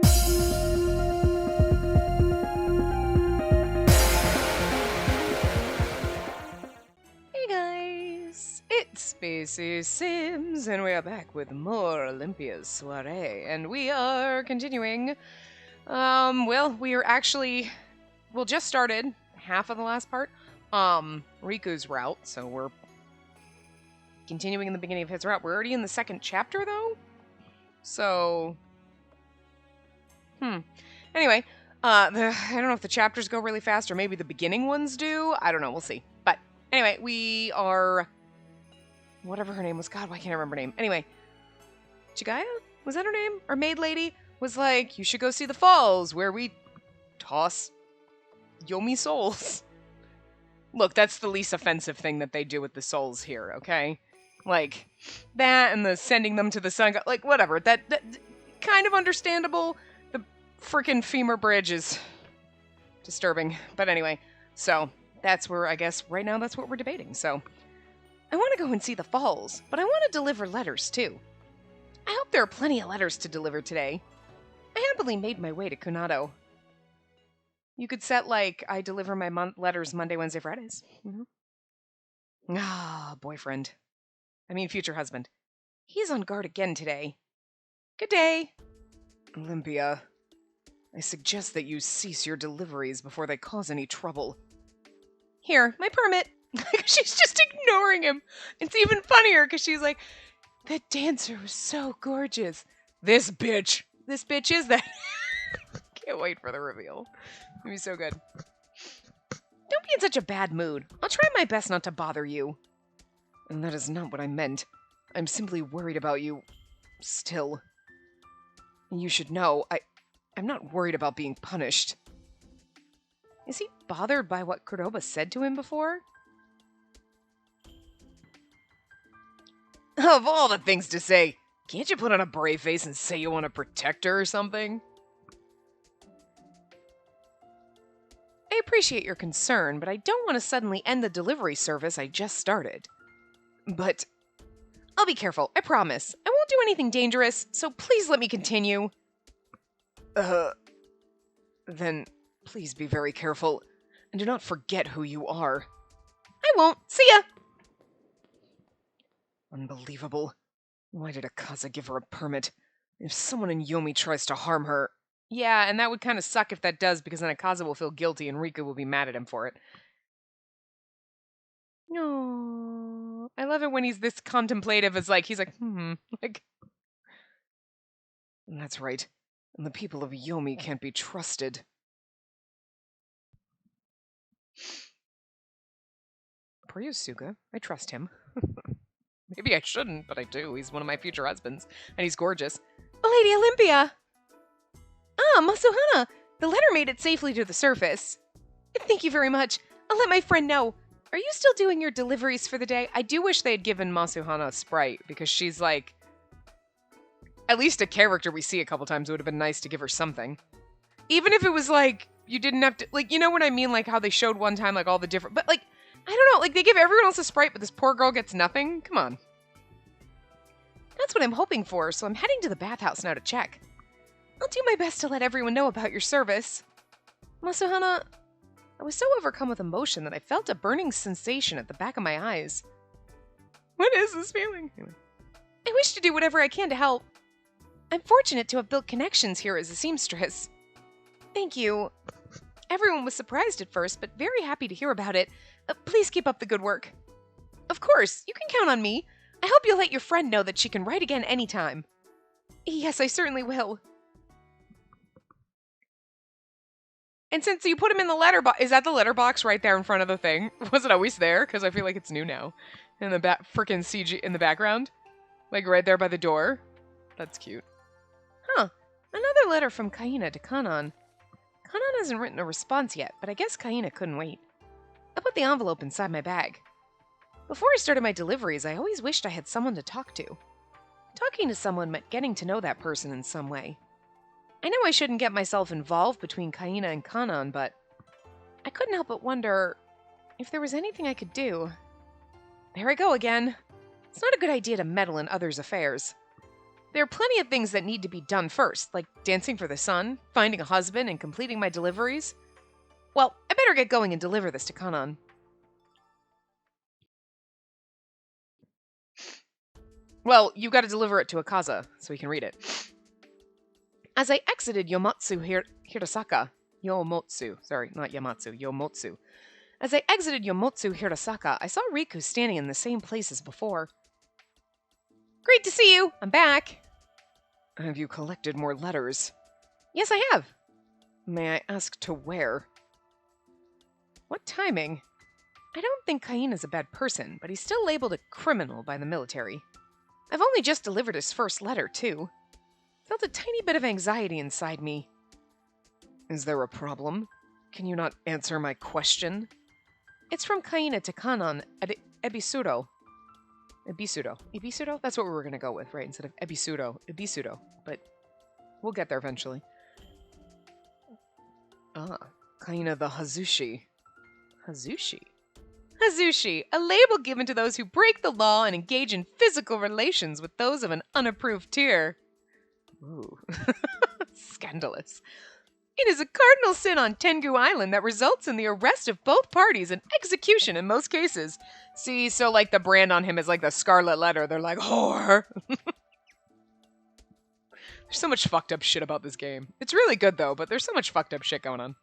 Hey guys, it's Spacey Sims, and we are back with more Olympia's Soiree, and we are continuing. We just started half of the last part, Riku's route, so we're continuing in the beginning of his route. We're already in the second chapter, though, so, Anyway, I don't know if the chapters go really fast, or maybe the beginning ones do. I don't know, we'll see. But anyway, we are... whatever her name was. God, why can't I remember her name? Anyway, Chigaya? Was that her name? Our maid lady was like, you should go see the falls where we toss Yomi souls. Look, that's the least offensive thing that they do with the souls here, okay? Like, that and the sending them to the sun, like, whatever. That kind of understandable. The freaking femur bridge is disturbing. But anyway, so that's where, I guess, right now that's what we're debating, so... I want to go and see the falls, but I want to deliver letters, too. I hope there are plenty of letters to deliver today. I happily made my way to Kunado. You could set, like, I deliver my letters Monday, Wednesday, Fridays. Boyfriend. I mean, future husband. He's on guard again today. Good day. Olympia, I suggest that you cease your deliveries before they cause any trouble. Here, my permit. She's just ignoring him. It's even funnier because she's like, that dancer was so gorgeous. This bitch is that. Can't wait for the reveal. It'll be so good. Don't be in such a bad mood. I'll try my best not to bother you. And that is not what I meant. I'm simply worried about you. Still. You should know, I'm not worried about being punished. Is he bothered by what Cordoba said to him before? Of all the things to say, can't you put on a brave face and say you want to protect her or something? I appreciate your concern, but I don't want to suddenly end the delivery service I just started. But I'll be careful, I promise. I won't do anything dangerous, so please let me continue. Then please be very careful, and do not forget who you are. I won't. See ya! Unbelievable. Why did Akaza give her a permit? If someone in Yomi tries to harm her... Yeah, and that would kind of suck if that does, because then Akaza will feel guilty and Riku will be mad at him for it. No, I love it when he's this contemplative as like, he's like, like... That's right. And the people of Yomi can't be trusted. Poor Yusuke. I trust him. Maybe I shouldn't, but I do. He's one of my future husbands, and he's gorgeous. Lady Olympia! Ah, Masuhana! The letter made it safely to the surface. Thank you very much. I'll let my friend know. Are you still doing your deliveries for the day? I do wish they had given Masuhana a sprite, because she's like... At least a character we see a couple times. It would have been nice to give her something. Even if it was like, you didn't have to... Like, you know what I mean? Like how they showed one time, like all the different... But like... I don't know, like, they give everyone else a sprite, but this poor girl gets nothing? Come on. That's what I'm hoping for, so I'm heading to the bathhouse now to check. I'll do my best to let everyone know about your service. Masuhana, I was so overcome with emotion that I felt a burning sensation at the back of my eyes. What is this feeling? I wish to do whatever I can to help. I'm fortunate to have built connections here as a seamstress. Thank you. Everyone was surprised at first, but very happy to hear about it. Please keep up the good work. Of course, you can count on me. I hope you'll let your friend know that she can write again anytime. Yes, I certainly will. And since you put him in the letterbox, is that the letterbox right there in front of the thing? Was it always there? Because I feel like it's new now. In the frickin' CG in the background, like right there by the door. That's cute. Huh? Another letter from Kaina to Kanan. Kanan hasn't written a response yet, but I guess Kaina couldn't wait. I put the envelope inside my bag. Before I started my deliveries, I always wished I had someone to talk to. Talking to someone meant getting to know that person in some way. I know I shouldn't get myself involved between Kaina and Kanan, but I couldn't help but wonder if there was anything I could do. There I go again. It's not a good idea to meddle in others' affairs. There are plenty of things that need to be done first, like dancing for the sun, finding a husband, and completing my deliveries. Well, I better get going and deliver this to Kanan. Well, you gotta deliver it to Akaza, so he can read it. As I exited Hirosaka, sorry, not Yamatsu, Yomotsu. As I exited Yomotsu Hirosaka, I saw Riku standing in the same place as before. Great to see you! I'm back! Have you collected more letters? Yes, I have. May I ask to where? What timing? I don't think Kaina's a bad person, but he's still labeled a criminal by the military. I've only just delivered his first letter, too. Felt a tiny bit of anxiety inside me. Is there a problem? Can you not answer my question? It's from Kaina to Kanan at Ebisudo. Ebisudo? That's what we were going to go with, right? Instead of Ebisudo. But we'll get there eventually. Ah, Kaina the Hazushi. Hazushi, a label given to those who break the law and engage in physical relations with those of an unapproved tier. Ooh. Scandalous. It is a cardinal sin on Tengu Island that results in the arrest of both parties and execution in most cases. See, so like the brand on him is like the scarlet letter. They're like, whore. There's so much fucked up shit about this game. It's really good though, but there's so much fucked up shit going on.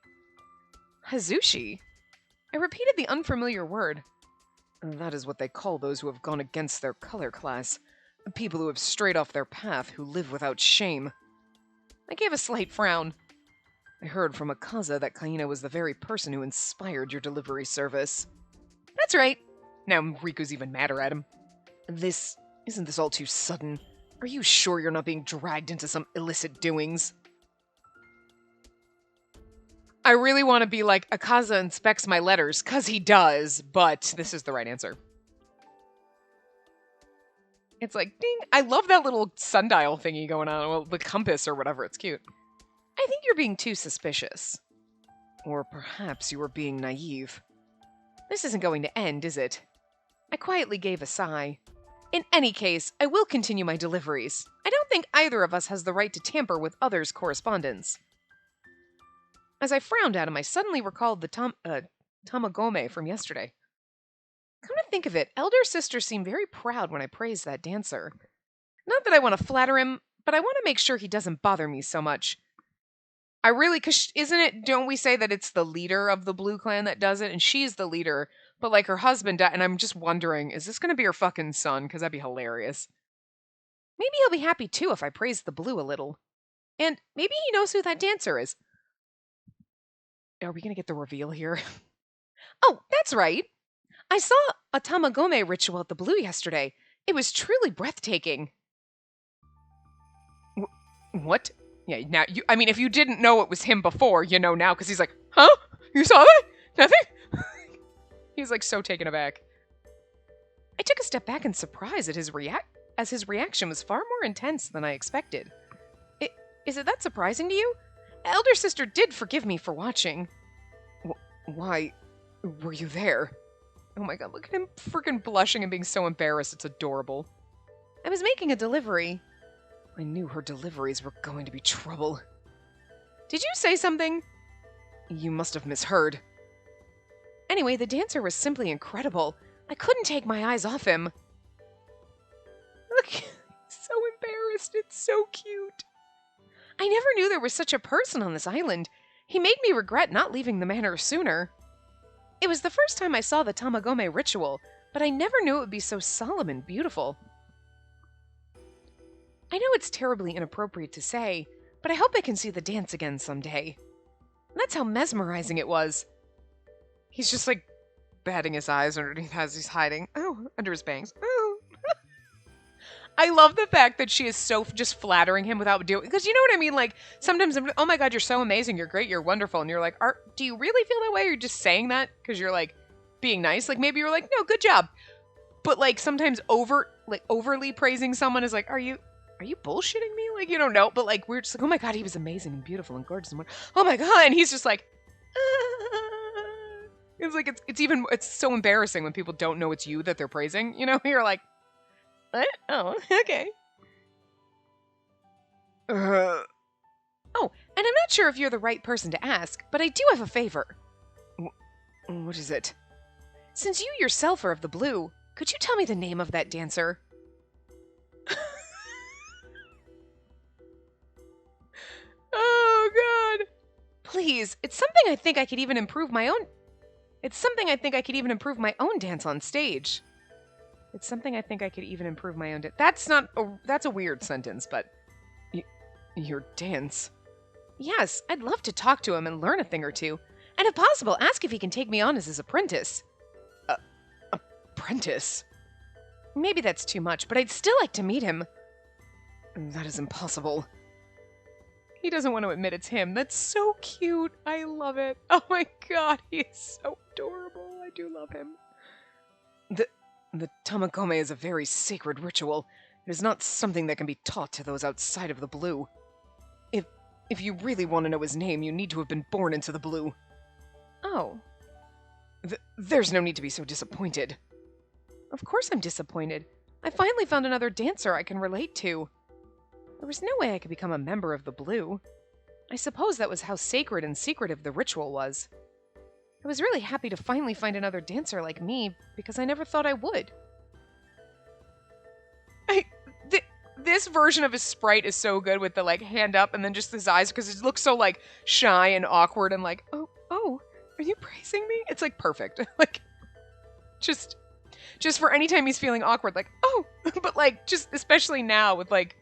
Hazushi? I repeated the unfamiliar word. That is what they call those who have gone against their color class. People who have strayed off their path, who live without shame. I gave a slight frown. I heard from Akaza that Kaina was the very person who inspired your delivery service. That's right. Now Riku's even madder at him. Isn't this all too sudden? Are you sure you're not being dragged into some illicit doings? I really want to be like, Akaza inspects my letters, 'cause he does, but this is the right answer. It's like, ding, I love that little sundial thingy going on, well, the compass or whatever, it's cute. I think you're being too suspicious. Or perhaps you were being naive. This isn't going to end, is it? I quietly gave a sigh. In any case, I will continue my deliveries. I don't think either of us has the right to tamper with others' correspondence. As I frowned at him, I suddenly recalled the Tamagome from yesterday. Come to think of it, elder sister seemed very proud when I praised that dancer. Not that I want to flatter him, but I want to make sure he doesn't bother me so much. I really, because don't we say that it's the leader of the Blue Clan that does it, and she's the leader, but like her husband died, and I'm just wondering, is this going to be her fucking son? Because that'd be hilarious. Maybe he'll be happy too if I praise the Blue a little. And maybe he knows who that dancer is. Are we going to get the reveal here? Oh, that's right. I saw a Tamagome ritual at the Blue yesterday. It was truly breathtaking. What? Yeah, now, if you didn't know it was him before, you know now, because he's like, huh? You saw that? Nothing? He's like so taken aback. I took a step back in surprise at his reaction was far more intense than I expected. Is it that surprising to you? Elder sister did forgive me for watching. Why were you there? Oh my god, look at him freaking blushing and being so embarrassed. It's adorable. I was making a delivery. I knew her deliveries were going to be trouble. Did you say something? You must have misheard. Anyway, the dancer was simply incredible. I couldn't take my eyes off him. Look, he's so embarrassed. It's so cute. I never knew there was such a person on this island. He made me regret not leaving the manor sooner. It was the first time I saw the Tamagome ritual, but I never knew it would be so solemn and beautiful. I know it's terribly inappropriate to say, but I hope I can see the dance again someday. That's how mesmerizing it was. He's just like batting his eyes underneath as he's hiding. Oh, under his bangs. Oh. I love the fact that she is so just flattering him without doing, because you know what I mean? Like, sometimes I'm, oh my god, you're so amazing, you're great, you're wonderful. And you're like, do you really feel that way? Or you're just saying that because you're like being nice? Like maybe you're like, no, good job. But like sometimes overly praising someone is like, are you bullshitting me? Like, you don't know. But like, we're just like, oh my god, he was amazing and beautiful and gorgeous. And oh my god. And he's just like, it's like, it's so embarrassing when people don't know it's you that they're praising. You know, you're like, what? Oh, okay. Oh, and I'm not sure if you're the right person to ask, but I do have a favor. What is it? Since you yourself are of the blue, could you tell me the name of that dancer? Oh, God. Please, it's something I think I could even improve my own... It's something I think I could even improve my own dance on stage. It's something I think I could even improve my own dance. That's a weird sentence, but... Your dance? Yes, I'd love to talk to him and learn a thing or two. And if possible, ask if he can take me on as his apprentice. Apprentice? Maybe that's too much, but I'd still like to meet him. That is impossible. He doesn't want to admit it's him. That's so cute. I love it. Oh my god, he is so adorable. I do love him. The Tamagome is a very sacred ritual. It is not something that can be taught to those outside of the blue. If you really want to know his name, you need to have been born into the blue. Oh. There's no need to be so disappointed. Of course I'm disappointed. I finally found another dancer I can relate to. There was no way I could become a member of the blue. I suppose that was how sacred and secretive the ritual was. I was really happy to finally find another dancer like me, because I never thought I would. This version of his sprite is so good with the, like, hand up and then just his eyes, because it looks so, like, shy and awkward and like, oh, are you praising me? It's, like, perfect. Like, just for any time he's feeling awkward, like, oh, but, like, just especially now with, like,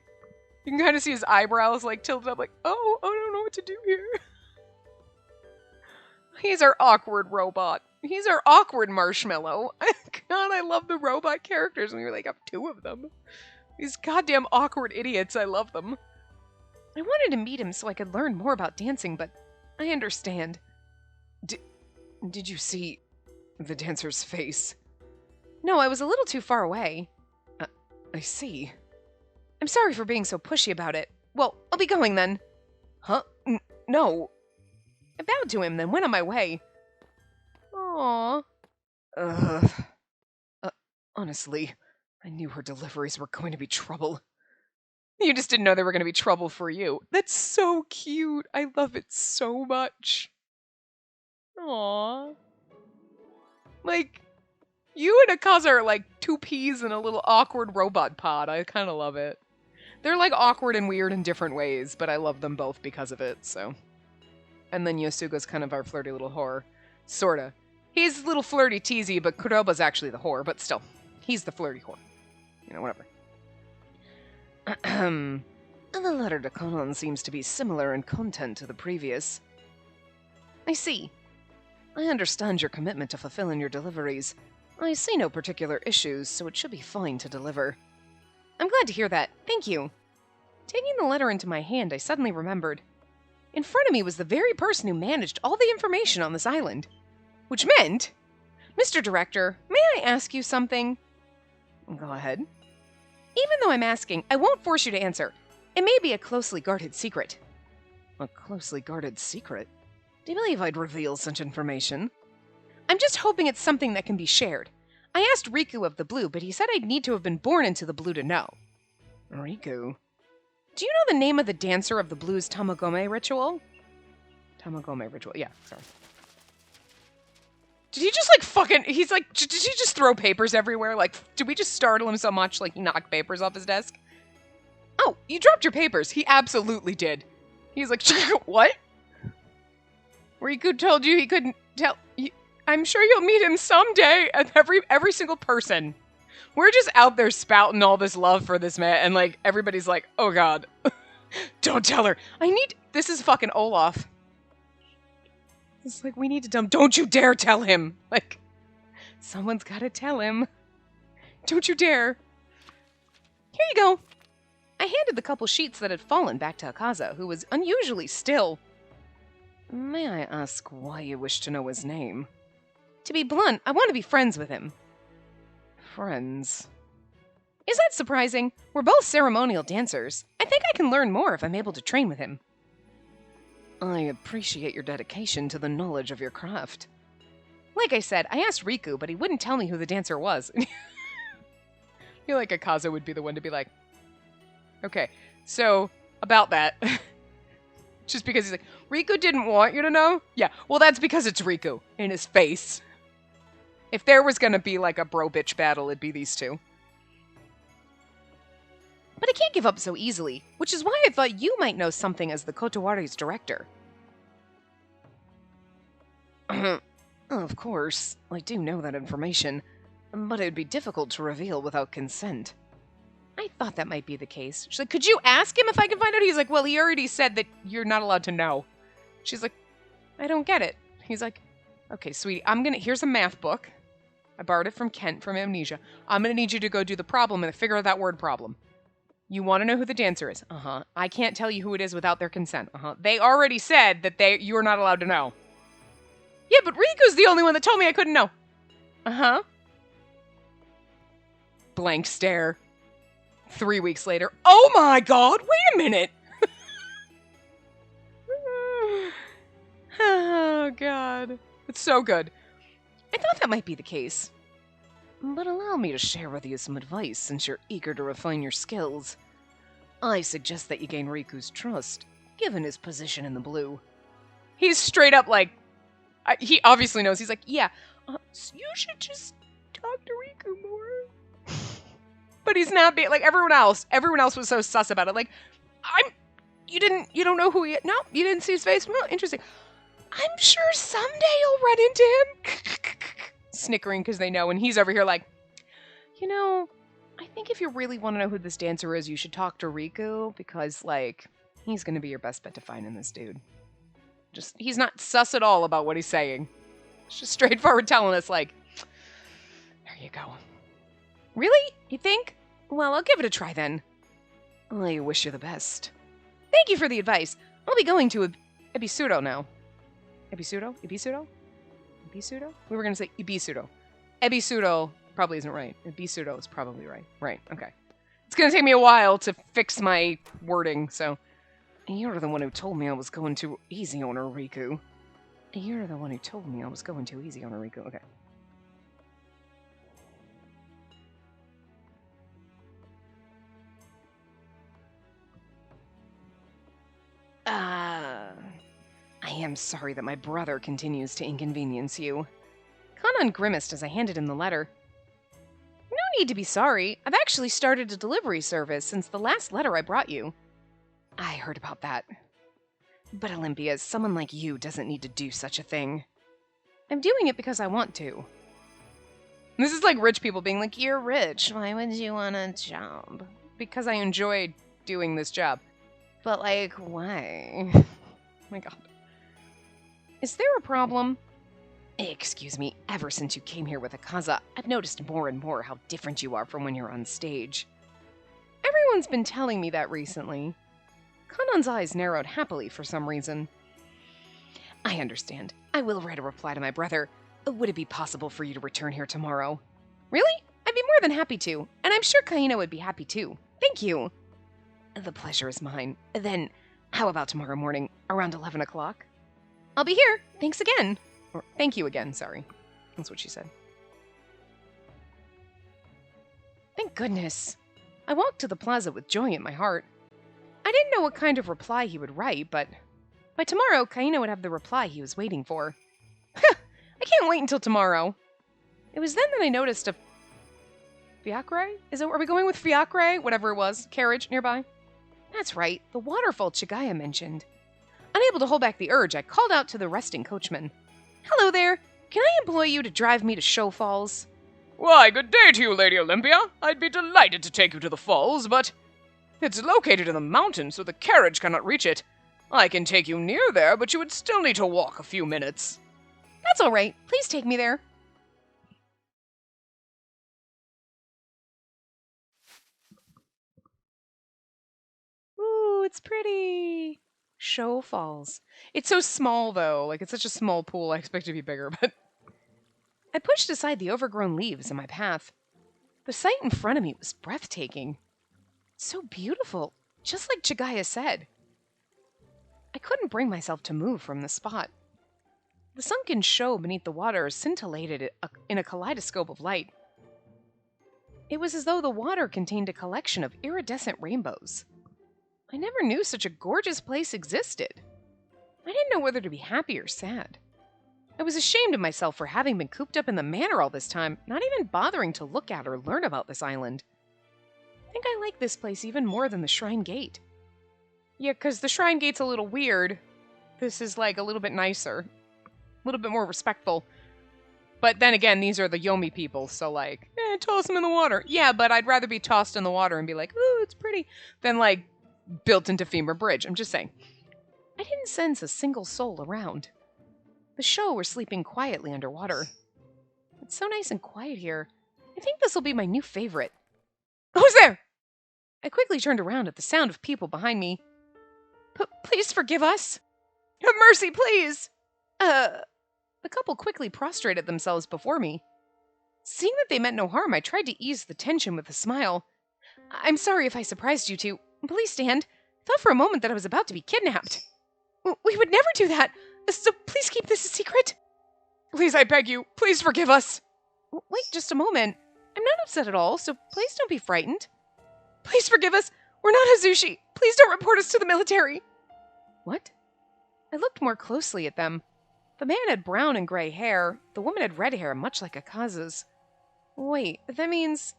you can kind of see his eyebrows, like, tilted up, like, oh, I don't know what to do here. He's our awkward robot. He's our awkward marshmallow. God, I love the robot characters, and we, like, have two of them. These goddamn awkward idiots, I love them. I wanted to meet him so I could learn more about dancing, but I understand. Did you see the dancer's face? No, I was a little too far away. I see. I'm sorry for being so pushy about it. Well, I'll be going then. Huh? No. I bowed to him, then went on my way. Aww. Honestly, I knew her deliveries were going to be trouble. You just didn't know they were going to be trouble for you. That's so cute. I love it so much. Aww. Like, you and Akaza are like two peas in a little awkward robot pod. I kind of love it. They're like awkward and weird in different ways, but I love them both because of it, so. And then Yosuga's kind of our flirty little whore. Sorta. He's a little flirty teasy, but Kuroba's actually the whore, but still. He's the flirty whore. You know, whatever. The letter to Konon seems to be similar in content to the previous. I see. I understand your commitment to fulfilling your deliveries. I see no particular issues, so it should be fine to deliver. I'm glad to hear that. Thank you. Taking the letter into my hand, I suddenly remembered. In front of me was the very person who managed all the information on this island. Which meant... Mr. Director, may I ask you something? Go ahead. Even though I'm asking, I won't force you to answer. It may be a closely guarded secret. A closely guarded secret? Do you believe I'd reveal such information? I'm just hoping it's something that can be shared. I asked Riku of the Blue, but he said I'd need to have been born into the Blue to know. Riku? Do you know the name of the dancer of the Blue's Tamagome ritual? Tamagome ritual, yeah, sorry. Did he just, like, fucking... He's like... Did he just throw papers everywhere? Like, did we just startle him so much, like, he knocked papers off his desk? Oh, you dropped your papers. He absolutely did. He's like, what? Riku told you he couldn't tell... I'm sure you'll meet him someday. And every single person. We're just out there spouting all this love for this man. And, like, everybody's like, oh, God. Don't tell her. This is fucking Olaf. It's like, we need to don't you dare tell him. Like, someone's gotta tell him. Don't you dare. Here you go. I handed the couple sheets that had fallen back to Akaza, who was unusually still. May I ask why you wish to know his name? To be blunt, I want to be friends with him. Friends? Is that surprising? We're both ceremonial dancers. I think I can learn more if I'm able to train with him. I appreciate your dedication to the knowledge of your craft. Like I said, I asked Riku, but he wouldn't tell me who the dancer was. I feel like Akaza would be the one to be like, okay, so about that. Just because he's like, Riku didn't want you to know? Yeah, well, that's because it's Riku in his face. If there was gonna be like a bro-bitch battle, it'd be these two. But I can't give up so easily, which is why I thought you might know something as the Kotoware's director. Of course, I do know that information, but it would be difficult to reveal without consent. I thought that might be the case. She's like, could you ask him if I can find out? He's like, well, he already said that you're not allowed to know. She's like, I don't get it. He's like, okay, sweetie, here's a math book. I borrowed it from Kent from Amnesia. I'm gonna need you to go do the problem and figure out that word problem. You want to know who the dancer is? Uh-huh. I can't tell you who it is without their consent. Uh-huh. They already said that you're not allowed to know. Yeah, but Riku's the only one that told me I couldn't know. Uh-huh. Blank stare. 3 weeks later. Oh my god, wait a minute! Oh god. It's so good. I thought that might be the case. But allow me to share with you some advice since you're eager to refine your skills. I suggest that you gain Riku's trust, given his position in the blue. He's straight up like, he obviously knows. He's like, yeah, you should just talk to Riku more. But he's not being, like everyone else was so sus about it. Like, you don't know who he is? No, you didn't see his face? Well, interesting. I'm sure someday you'll run into him. Snickering because they know, and he's over here like, you know, I think if you really want to know who this dancer is, you should talk to Riku, because, like, he's going to be your best bet to finding this dude. Just, he's not sus at all about what he's saying. It's just straightforward telling us, like, there you go. Really? You think? Well, I'll give it a try then. I wish you the best. Thank you for the advice. I'll be going to Ebisudo now. Ebisudo? Ebisudo? Ebisudo? We were going to say Ebisudo. Ebisudo probably isn't right. Ebisudo is probably right. Right, okay. It's going to take me a while to fix my wording, so. You're the one who told me I was going too easy on her, Riku. You're the one who told me I was going too easy on her, Riku. Okay. I am sorry that my brother continues to inconvenience you. Kanan grimaced as I handed him the letter. No need to be sorry. I've actually started a delivery service since the last letter I brought you. I heard about that. But Olympia, someone like you doesn't need to do such a thing. I'm doing it because I want to. This is like rich people being like, you're rich, why would you want a job? Because I enjoy doing this job. But, like, why? Oh my god. Is there a problem? Excuse me, ever since you came here with Akaza, I've noticed more and more how different you are from when you're on stage. Everyone's been telling me that recently. Kanan's eyes narrowed happily for some reason. I understand. I will write a reply to my brother. Would it be possible for you to return here tomorrow? Really? I'd be more than happy to, and I'm sure Kaino would be happy too. Thank you. The pleasure is mine. Then, how about tomorrow morning, around 11 o'clock? I'll be here. Thanks again. Or, thank you again, sorry. That's what she said. Thank goodness. I walked to the plaza with joy in my heart. I didn't know what kind of reply he would write, but by tomorrow, Kaino would have the reply he was waiting for. I can't wait until tomorrow. It was then that I noticed a fiacre? Are we going with fiacre? Whatever it was. Carriage nearby? That's right, the waterfall Chigaya mentioned. Unable to hold back the urge, I called out to the resting coachman. Hello there. Can I employ you to drive me to Show Falls? Why, good day to you, Lady Olympia. I'd be delighted to take you to the falls, but it's located in the mountains, so the carriage cannot reach it. I can take you near there, but you would still need to walk a few minutes. That's all right. Please take me there. Ooh, it's pretty. Show Falls. It's so small, though. Like, it's such a small pool. I expect it to be bigger, but... I pushed aside the overgrown leaves in my path. The sight in front of me was breathtaking. So beautiful, just like Chigaya said. I couldn't bring myself to move from the spot. The sunken show beneath the water scintillated in a kaleidoscope of light. It was as though the water contained a collection of iridescent rainbows. I never knew such a gorgeous place existed. I didn't know whether to be happy or sad. I was ashamed of myself for having been cooped up in the manor all this time, not even bothering to look at or learn about this island. I think I like this place even more than the Shrine Gate. Yeah, because the Shrine Gate's a little weird. This is like a little bit nicer. A little bit more respectful. But then again, these are the Yomi people, so like, toss them in the water. Yeah, but I'd rather be tossed in the water and be like, ooh, it's pretty, than like built into Femur Bridge. I'm just saying. I didn't sense a single soul around. The show were sleeping quietly underwater. It's so nice and quiet here. I think this will be my new favorite. Who's there? I quickly turned around at the sound of people behind me. Please forgive us. Have mercy, please. The couple quickly prostrated themselves before me. Seeing that they meant no harm, I tried to ease the tension with a smile. I'm sorry if I surprised you two. Please stand. I thought for a moment that I was about to be kidnapped. We would never do that, so please keep this a secret. Please, I beg you, please forgive us. Wait just a moment. I'm not upset at all, so please don't be frightened. Please forgive us. We're not Hazushi. Please don't report us to the military. What? I looked more closely at them. The man had brown and gray hair. The woman had red hair, much like Akaza's. Wait, that means...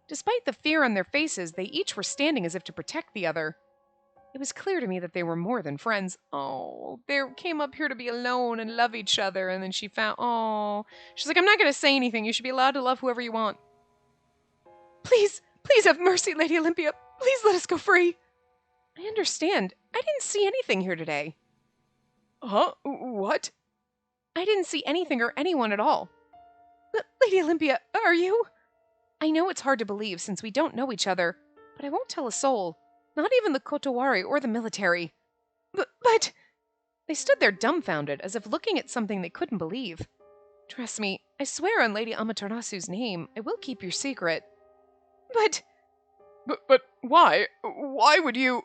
Despite the fear on their faces, they each were standing as if to protect the other. It was clear to me that they were more than friends. Oh, they came up here to be alone and love each other, and then she found... Oh. She's like, I'm not going to say anything. You should be allowed to love whoever you want. Please, please have mercy, Lady Olympia. Please let us go free. I understand. I didn't see anything here today. Huh? What? I didn't see anything or anyone at all. Lady Olympia, are you? I know it's hard to believe since we don't know each other, but I won't tell a soul. Not even the Kotowari or the military. But... They stood there dumbfounded, as if looking at something they couldn't believe. Trust me, I swear on Lady Amaterasu's name, I will keep your secret. But why? Why would you...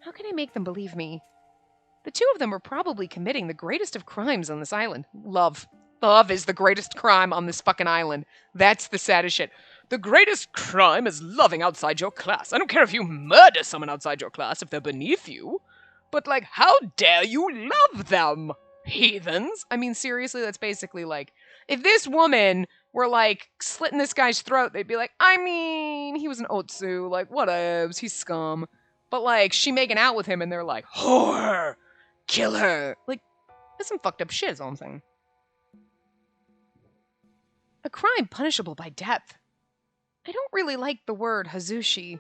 How can I make them believe me? The two of them were probably committing the greatest of crimes on this island. Love. Love is the greatest crime on this fucking island. That's the saddest shit. The greatest crime is loving outside your class. I don't care if you murder someone outside your class if they're beneath you. But, like, how dare you love them? Heathens. I mean, seriously, that's basically like, if this woman were, like, slitting this guy's throat, they'd be like, I mean, he was an Otsu. Like, whatevs, he's scum. But, like, she making out with him and they're like, whore! Kill her! Like, that's some fucked up shit is all I'm saying. A crime punishable by death. I don't really like the word Hazushi.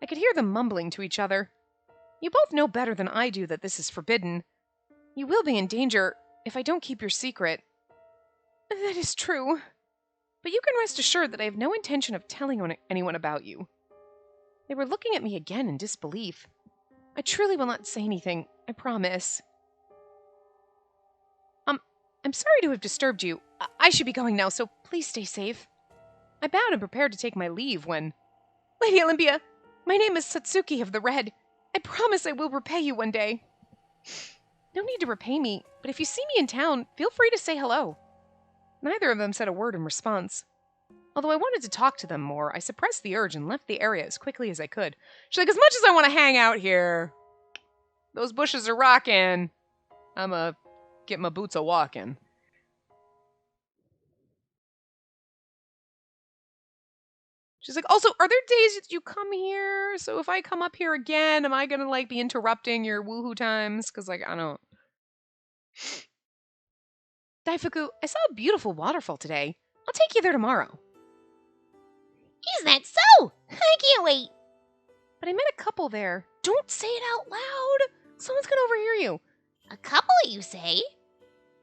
I could hear them mumbling to each other. You both know better than I do that this is forbidden. You will be in danger if I don't keep your secret. That is true. But you can rest assured that I have no intention of telling anyone about you. They were looking at me again in disbelief. I truly will not say anything, I promise. I'm sorry to have disturbed you. I should be going now, so please stay safe. I bowed and prepared to take my leave when... Lady Olympia, my name is Satsuki of the Red. I promise I will repay you one day. No need to repay me, but if you see me in town, feel free to say hello. Neither of them said a word in response. Although I wanted to talk to them more, I suppressed the urge and left the area as quickly as I could. She's like, as much as I want to hang out here, those bushes are rocking. I'ma get my boots a-walking. She's like, also, are there days that you come here? So if I come up here again, am I gonna, like, be interrupting your woohoo times? Because, like, I don't... Daifuku, I saw a beautiful waterfall today. I'll take you there tomorrow. Is that so? I can't wait. But I met a couple there. Don't say it out loud. Someone's gonna overhear you. A couple, you say?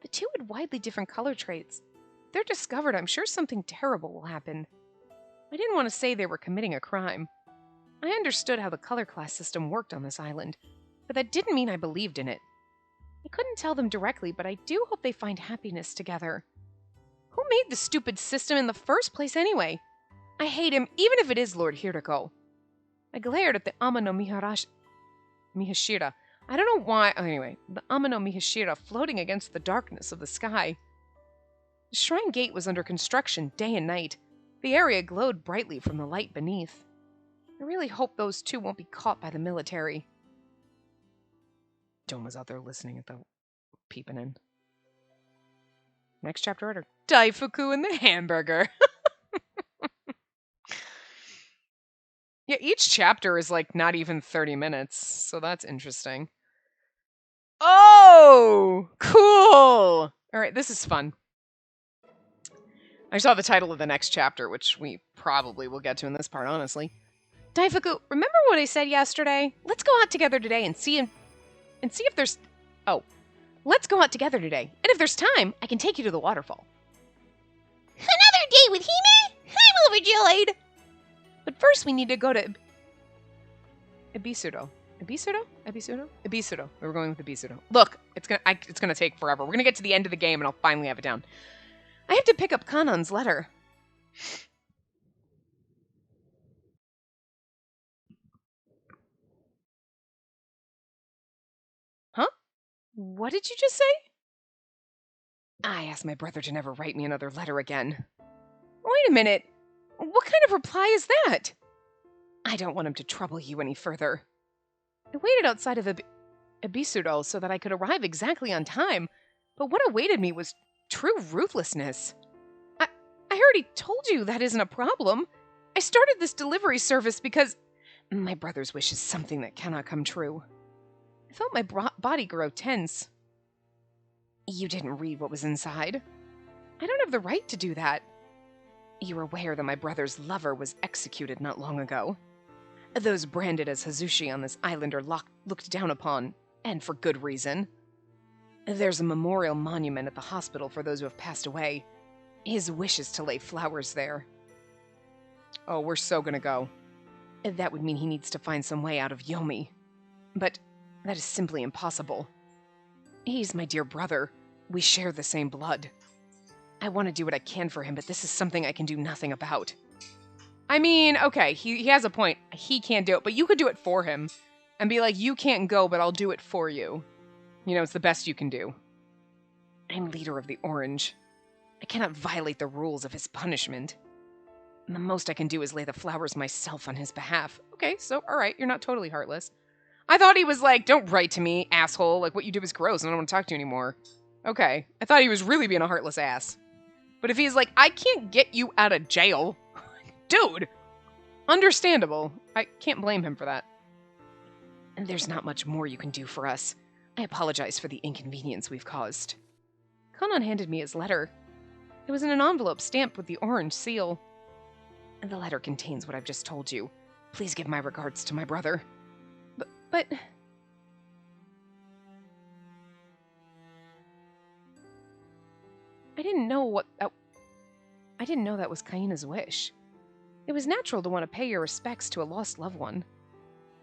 The two had widely different color traits. If they're discovered, I'm sure something terrible will happen. I didn't want to say they were committing a crime. I understood how the color class system worked on this island, but that didn't mean I believed in it. I couldn't tell them directly, but I do hope they find happiness together. Who made the stupid system in the first place anyway? I hate him, even if it is Lord Hirako. I glared at the Ama no Mihashira. I don't know why. Oh, anyway, the Ama no Mihashira floating against the darkness of the sky. The shrine gate was under construction day and night. The area glowed brightly from the light beneath. I really hope those two won't be caught by the military. Doma's out there listening at the peeping in. Next chapter order. Daifuku and the hamburger. Yeah, each chapter is like not even 30 minutes, so that's interesting. Oh, cool. All right, this is fun. I saw the title of the next chapter, which we probably will get to in this part, honestly. Daifuku, remember what I said yesterday? Let's go out together today and see if there's... Oh, let's go out together today. And if there's time, I can take you to the waterfall. Another day with Hime? I'm overjoyed. But first we need to go to... Ibisudo. Ibisudo? We're going with Ibisudo. Look, it's gonna take forever. We're gonna get to the end of the game and I'll finally have it down. I have to pick up Kanon's letter. Huh? What did you just say? I asked my brother to never write me another letter again. Wait a minute. What kind of reply is that? I don't want him to trouble you any further. I waited outside of Ibisudo so that I could arrive exactly on time, but what awaited me was true ruthlessness. I already told you that isn't a problem. I started this delivery service because my brother's wish is something that cannot come true. I felt my body grow tense. You didn't read what was inside. I don't have the right to do that. You're aware that my brother's lover was executed not long ago. Those branded as Hazushi on this island are looked down upon, and for good reason. There's a memorial monument at the hospital for those who have passed away. His wish is to lay flowers there. Oh, we're so gonna go. That would mean he needs to find some way out of Yomi. But that is simply impossible. He's my dear brother. We share the same blood. I want to do what I can for him, but this is something I can do nothing about. I mean, okay, he has a point. He can't do it, but you could do it for him. And be like, you can't go, but I'll do it for you. You know, it's the best you can do. I'm leader of the Orange. I cannot violate the rules of his punishment. And the most I can do is lay the flowers myself on his behalf. Okay, so, alright, you're not totally heartless. I thought he was like, don't write to me, asshole. Like, what you did was gross, and I don't want to talk to you anymore. Okay, I thought he was really being a heartless ass. But if he's like, I can't get you out of jail... Dude! Understandable. I can't blame him for that. And there's not much more you can do for us. I apologize for the inconvenience we've caused. Kanon handed me his letter. It was in an envelope stamped with the orange seal. And the letter contains what I've just told you. Please give my regards to my brother. But... I didn't know that was Kaina's wish. It was natural to want to pay your respects to a lost loved one.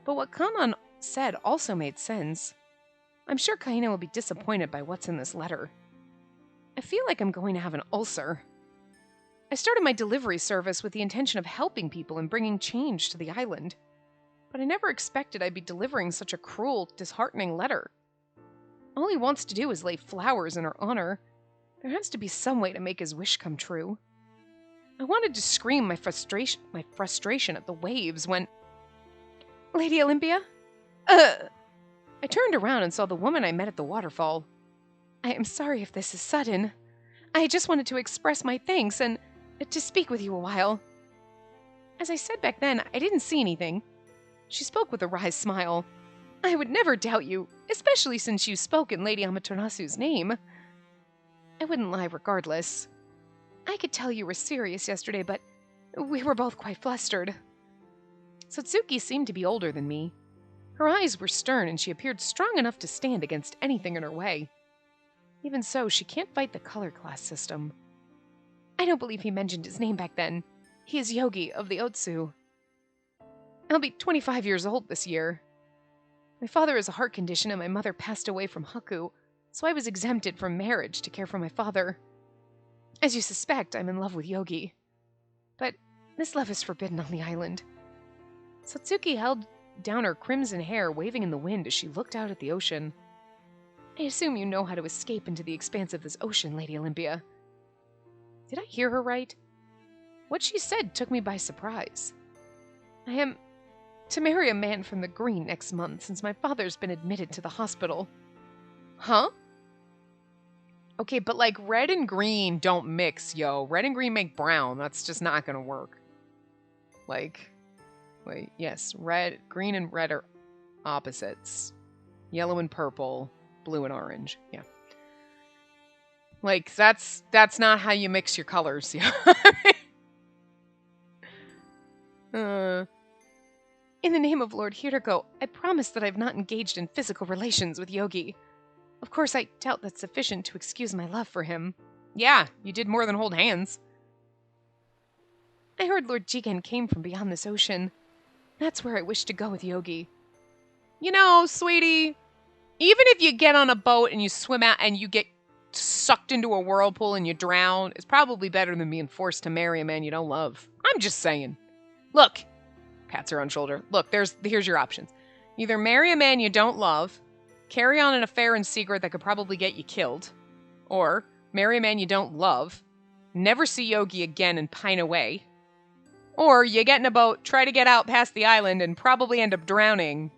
But what Kanon said also made sense. I'm sure Kaina will be disappointed by what's in this letter. I feel like I'm going to have an ulcer. I started my delivery service with the intention of helping people and bringing change to the island. But I never expected I'd be delivering such a cruel, disheartening letter. All he wants to do is lay flowers in her honor. There has to be some way to make his wish come true. I wanted to scream my frustration at the waves when... Lady Olympia? I turned around and saw the woman I met at the waterfall. I am sorry if this is sudden. I just wanted to express my thanks and to speak with you a while. As I said back then, I didn't see anything. She spoke with a wry smile. I would never doubt you, especially since you spoke in Lady Amaterasu's name. I wouldn't lie regardless. I could tell you were serious yesterday, but we were both quite flustered. Satsuki seemed to be older than me. Her eyes were stern and she appeared strong enough to stand against anything in her way. Even so, she can't fight the color class system. I don't believe he mentioned his name back then. He is Yogi of the Otsu. I'll be 25 years old this year. My father has a heart condition and my mother passed away from Haku, so I was exempted from marriage to care for my father. As you suspect, I'm in love with Yogi. But this love is forbidden on the island. Satsuki held down her crimson hair, waving in the wind as she looked out at the ocean. I assume you know how to escape into the expanse of this ocean, Lady Olympia. Did I hear her right? What she said took me by surprise. I am To marry a man from the green next month, since my father's been admitted to the hospital. Huh? Okay, but like red and green don't mix, yo. Red and green make brown. That's just not gonna work. Like, wait, yes, green and red are opposites. Yellow and purple, blue and orange. Yeah. Like, that's not how you mix your colors. Yeah. In the name of Lord Hiriko, I promise that I've not engaged in physical relations with Yogi. Of course, I doubt that's sufficient to excuse my love for him. Yeah, you did more than hold hands. I heard Lord Jigen came from beyond this ocean. That's where I wish to go with Yogi. You know, sweetie, even if you get on a boat and you swim out and you get sucked into a whirlpool and you drown, it's probably better than being forced to marry a man you don't love. I'm just saying. Look, pats her on shoulder. Look, here's your options. Either marry a man you don't love, carry on an affair in secret that could probably get you killed, or marry a man you don't love, never see Yogi again and pine away, or you get in a boat, try to get out past the island, and probably end up drowning.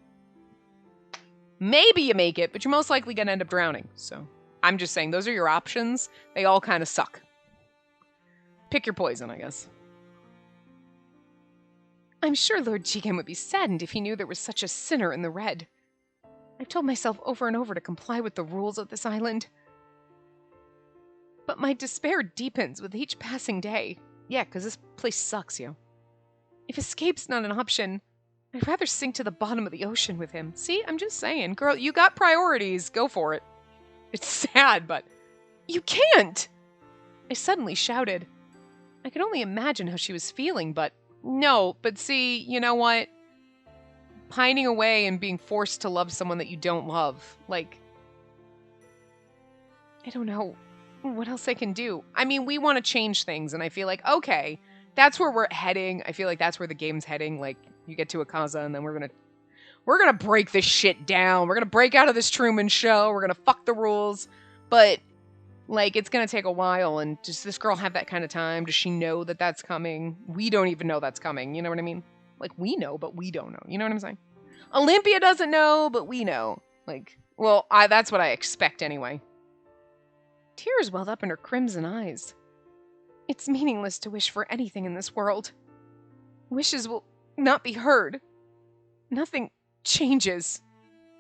Maybe you make it, but you're most likely going to end up drowning. So I'm just saying, those are your options. They all kind of suck. Pick your poison, I guess. I'm sure Lord Jigen would be saddened if he knew there was such a sinner in the red. I've told myself over and over to comply with the rules of this island. But my despair deepens with each passing day. Yeah, because this place sucks, yo. If escape's not an option, I'd rather sink to the bottom of the ocean with him. See, I'm just saying. Girl, you got priorities. Go for it. It's sad, but... You can't! I suddenly shouted. I could only imagine how she was feeling, but... No, but see, you know what? Pining away and being forced to love someone that you don't love. Like... I don't know what else I can do. I mean, we want to change things, and I feel like, okay... That's where we're heading. I feel like that's where the game's heading. Like, you get to Akaza, and then we're gonna break this shit down. We're gonna break out of this Truman Show. We're gonna fuck the rules. But, like, it's gonna take a while, and does this girl have that kind of time? Does she know that that's coming? We don't even know that's coming. You know what I mean? Like, we know, but we don't know. You know what I'm saying? Olympia doesn't know, but we know. Like, well, that's what I expect anyway. Tears welled up in her crimson eyes. It's meaningless to wish for anything in this world. Wishes will not be heard. Nothing changes.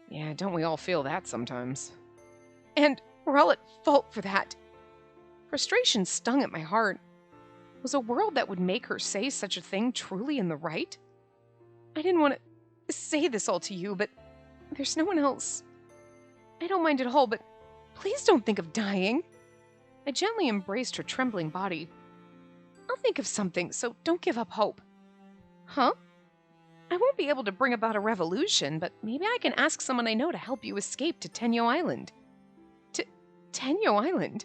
Yeah, don't we all feel that sometimes? And we're all at fault for that. Frustration stung at my heart. Was a world that would make her say such a thing truly in the right? I didn't want to say this all to you, but there's no one else. I don't mind at all, but please don't think of dying. I gently embraced her trembling body. I'll think of something, so don't give up hope. Huh? I won't be able to bring about a revolution, but maybe I can ask someone I know to help you escape to Tenyo Island. Tenyo Island?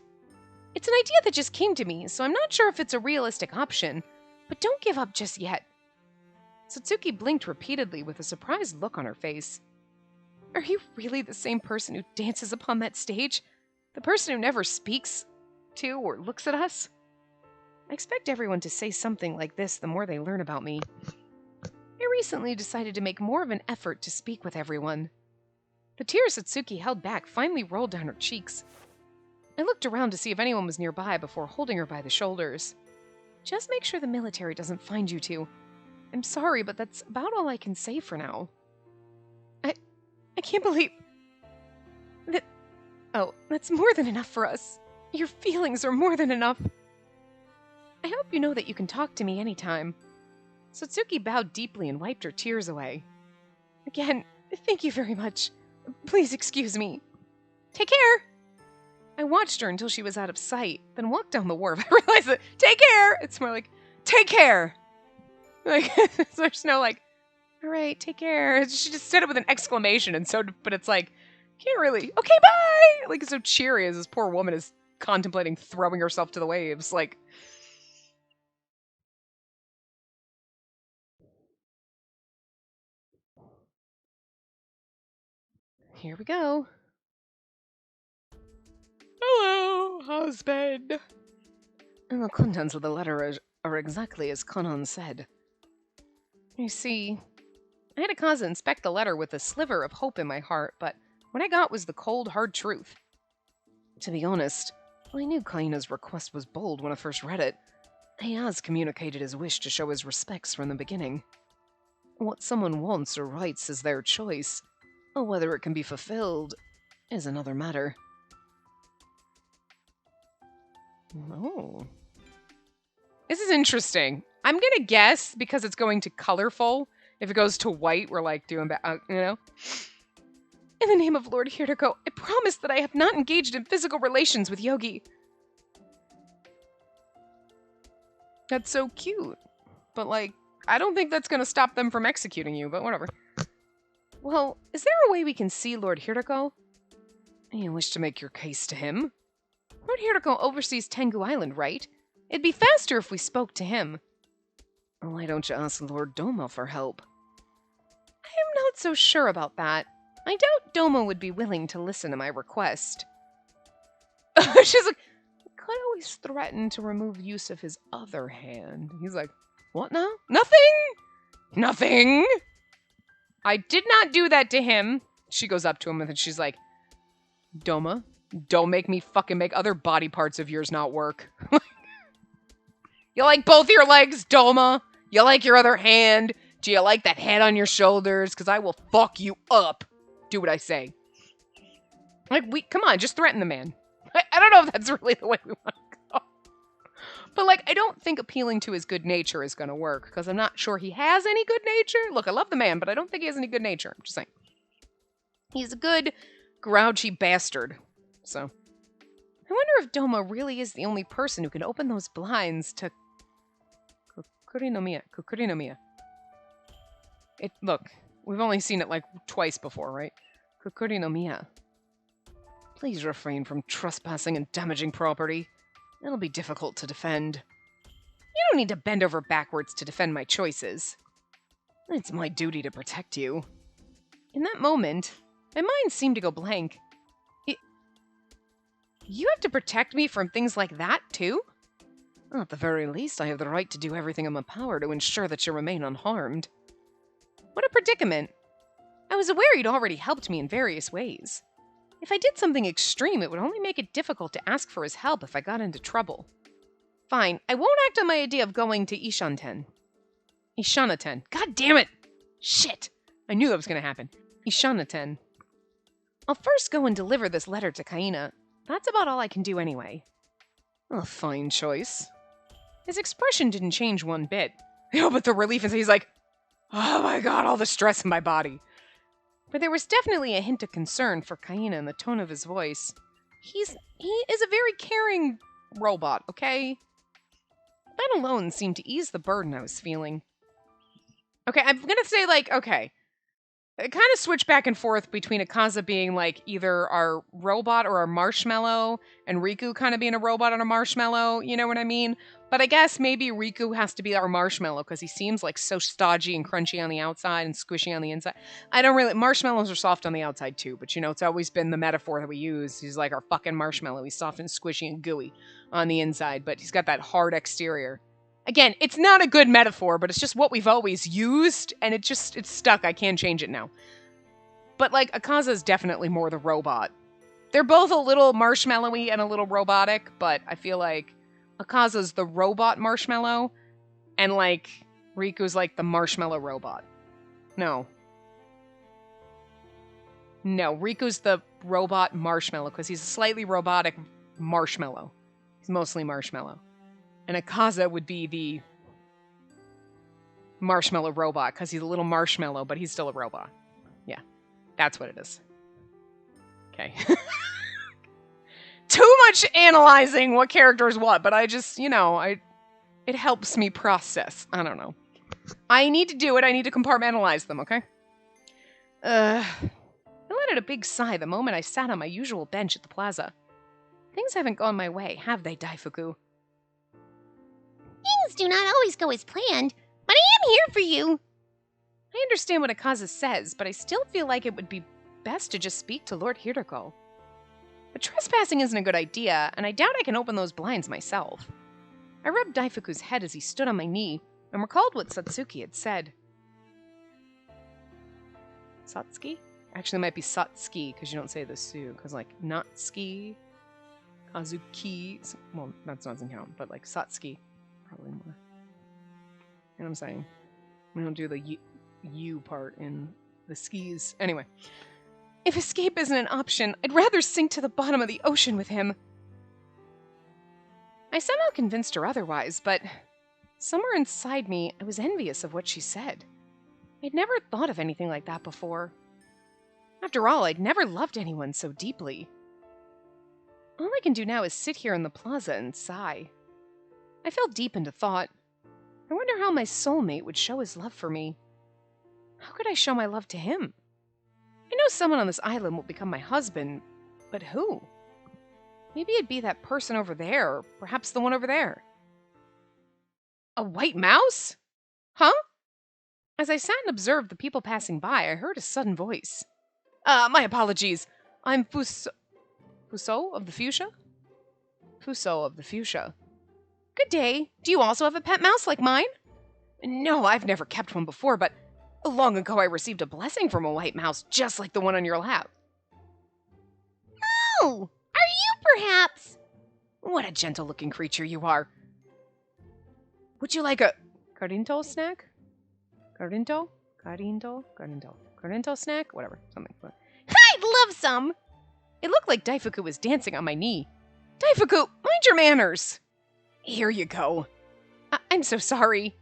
It's an idea that just came to me, so I'm not sure if it's a realistic option, but don't give up just yet. Satsuki blinked repeatedly with a surprised look on her face. Are you really the same person who dances upon that stage? The person who never speaks to or looks at us? I expect everyone to say something like this the more they learn about me. I recently decided to make more of an effort to speak with everyone. The tears Satsuki held back finally rolled down her cheeks. I looked around to see if anyone was nearby before holding her by the shoulders. Just make sure the military doesn't find you two. I'm sorry, but that's about all I can say for now. I can't believe... that... Oh, that's more than enough for us. Your feelings are more than enough. I hope you know that you can talk to me anytime. Satsuki bowed deeply and wiped her tears away. Again, thank you very much. Please excuse me. Take care! I watched her until she was out of sight, then walked down the wharf. I realized that, take care! It's more like, take care! Like, there's no like, alright, take care. She just said it with an exclamation, and so, but it's like, can't really, okay, bye! Like, so cheery as this poor woman is contemplating throwing herself to the waves, like... Here we go. Hello, husband. And the contents of the letter are exactly as Konan said. You see, I had Akaza inspect the letter with a sliver of hope in my heart, but what I got was the cold, hard truth. To be honest, I knew Kaina's request was bold when I first read it. He has communicated his wish to show his respects from the beginning. What someone wants or writes is their choice, or whether it can be fulfilled is another matter. Oh. This is interesting. I'm gonna guess, because it's going to colorful, if it goes to white, we're like doing in the name of Lord Hiriko, I promise that I have not engaged in physical relations with Yogi. That's so cute. But, like, I don't think that's going to stop them from executing you, but whatever. Well, is there a way we can see Lord Hiriko? You wish to make your case to him? Lord Hiriko oversees Tengu Island, right? It'd be faster if we spoke to him. Why don't you ask Lord Doma for help? I'm not so sure about that. I doubt Doma would be willing to listen to my request. She's like, could always threaten to remove use of his other hand. He's like, what now? Nothing! Nothing! I did not do that to him. She goes up to him and she's like, Doma, don't make me fucking make other body parts of yours not work. You like both your legs, Doma? You like your other hand? Do you like that head on your shoulders? Because I will fuck you up. Do what I say. Like, come on, just threaten the man. I don't know if that's really the way we want to go. But, like, I don't think appealing to his good nature is going to work, because I'm not sure he has any good nature. Look, I love the man, but I don't think he has any good nature. I'm just saying. He's a good, grouchy bastard. So, I wonder if Doma really is the only person who can open those blinds to Kukuri no Miya. Look, we've only seen it like twice before, right? Kukuri no Miya. Please refrain from trespassing and damaging property. It'll be difficult to defend. You don't need to bend over backwards to defend my choices. It's my duty to protect you. In that moment, my mind seemed to go blank. You have to protect me from things like that, too? At the very least, I have the right to do everything in my power to ensure that you remain unharmed. What a predicament. I was aware you'd already helped me in various ways. If I did something extreme, it would only make it difficult to ask for his help if I got into trouble. Fine, I won't act on my idea of going to Ishanaten. God damn it! Shit! I knew that was going to happen. Ishanaten. I'll first go and deliver this letter to Kaina. That's about all I can do anyway. A fine choice. His expression didn't change one bit. Oh, but the relief is he's like, oh my god, all the stress in my body. But there was definitely a hint of concern for Kaina in the tone of his voice. He is a very caring robot, okay? That alone seemed to ease the burden I was feeling. Okay, I'm gonna say, like, okay. It kind of switched back and forth between Akaza being, like, either our robot or our marshmallow, and Riku kind of being a robot and a marshmallow, you know what I mean? But I guess maybe Riku has to be our marshmallow, because he seems, like, so stodgy and crunchy on the outside and squishy on the inside. Marshmallows are soft on the outside, too, but, you know, it's always been the metaphor that we use. He's like our fucking marshmallow. He's soft and squishy and gooey on the inside, but he's got that hard exterior. Again, it's not a good metaphor, but it's just what we've always used, and it's stuck. I can't change it now. But, like, Akaza is definitely more the robot. They're both a little marshmallowy and a little robotic, but I feel like Akaza's the robot marshmallow, and, like, Riku's, like, the marshmallow robot. No, Riku's the robot marshmallow, because he's a slightly robotic marshmallow. He's mostly marshmallow. And Akaza would be the marshmallow robot, because he's a little marshmallow, but he's still a robot. Yeah, that's what it is. Okay. Too much analyzing what character is what, but I just, you know, it helps me process. I don't know. I need to do it. I need to compartmentalize them, okay? I let out a big sigh the moment I sat on my usual bench at the plaza. Things haven't gone my way, have they, Daifuku? Things do not always go as planned, but I am here for you. I understand what Akaza says, but I still feel like it would be best to just speak to Lord Hiriko. But trespassing isn't a good idea, and I doubt I can open those blinds myself. I rubbed Daifuku's head as he stood on my knee, and recalled what Satsuki had said. Satsuki? Actually, it might be Satsuki, because you don't say the Su, because, like, Natsuki, Kazuki, well, that's not in count, but, like, Satsuki, probably more. You know what I'm saying? We don't do the U part in the skis. Anyway. If escape isn't an option, I'd rather sink to the bottom of the ocean with him. I somehow convinced her otherwise, but somewhere inside me, I was envious of what she said. I'd never thought of anything like that before. After all, I'd never loved anyone so deeply. All I can do now is sit here in the plaza and sigh. I fell deep into thought. I wonder how my soulmate would show his love for me. How could I show my love to him? I know someone on this island will become my husband, but who? Maybe it'd be that person over there, or perhaps the one over there. A white mouse? Huh? As I sat and observed the people passing by, I heard a sudden voice. My apologies. I'm Fuso of the Fuchsia? Fuso of the Fuchsia. Good day. Do you also have a pet mouse like mine? No, I've never kept one before, but long ago I received a blessing from a white mouse just like the one on your lap. Oh, are you perhaps? What a gentle-looking creature you are. Would you like a Carinto snack? Carinto snack? Whatever, something. I'd love some. It looked like Daifuku was dancing on my knee. Daifuku, mind your manners! Here you go. I'm so sorry.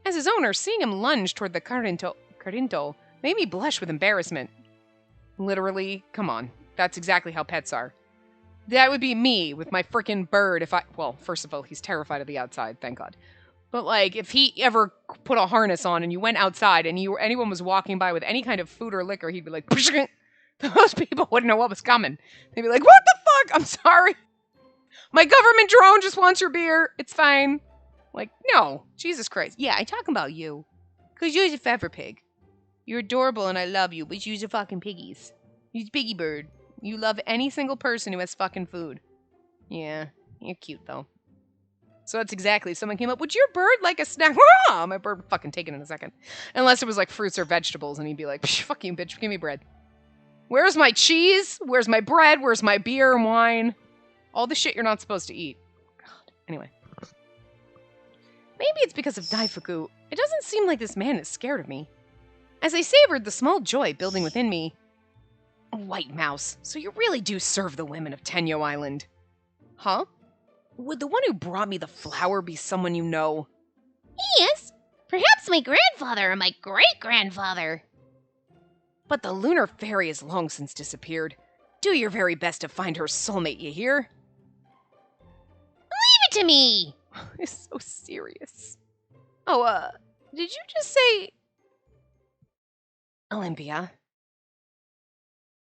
As his owner, seeing him lunge toward the Carinto made me blush with embarrassment. Literally, come on. That's exactly how pets are. That would be me with my frickin' bird if I... Well, first of all, he's terrified of the outside, thank God. But, like, if he ever put a harness on and you went outside and anyone was walking by with any kind of food or liquor, he'd be like... Those people wouldn't know what was coming. They'd be like, what the fuck? I'm sorry. My government drone just wants your beer. It's fine. Like, no. Jesus Christ. Yeah, I'm talking about you. Because you're a feather pig. You're adorable and I love you, but you're a fucking piggies. You're a piggy bird. You love any single person who has fucking food. Yeah, you're cute though. So that's exactly, someone came up, would your bird like a snack? My bird would fucking take it in a second. Unless it was like fruits or vegetables and he'd be like, fuck you bitch, give me bread. Where's my cheese? Where's my bread? Where's my beer and wine? All the shit you're not supposed to eat. God. Anyway. Maybe it's because of Daifuku. It doesn't seem like this man is scared of me. As I savored the small joy building within me. White mouse, so you really do serve the women of Tenyo Island. Huh? Would the one who brought me the flower be someone you know? Yes, perhaps my grandfather or my great-grandfather. But the lunar fairy has long since disappeared. Do your very best to find her soulmate, you hear? Leave it to me! It's so serious. Oh, did you just say... Olympia?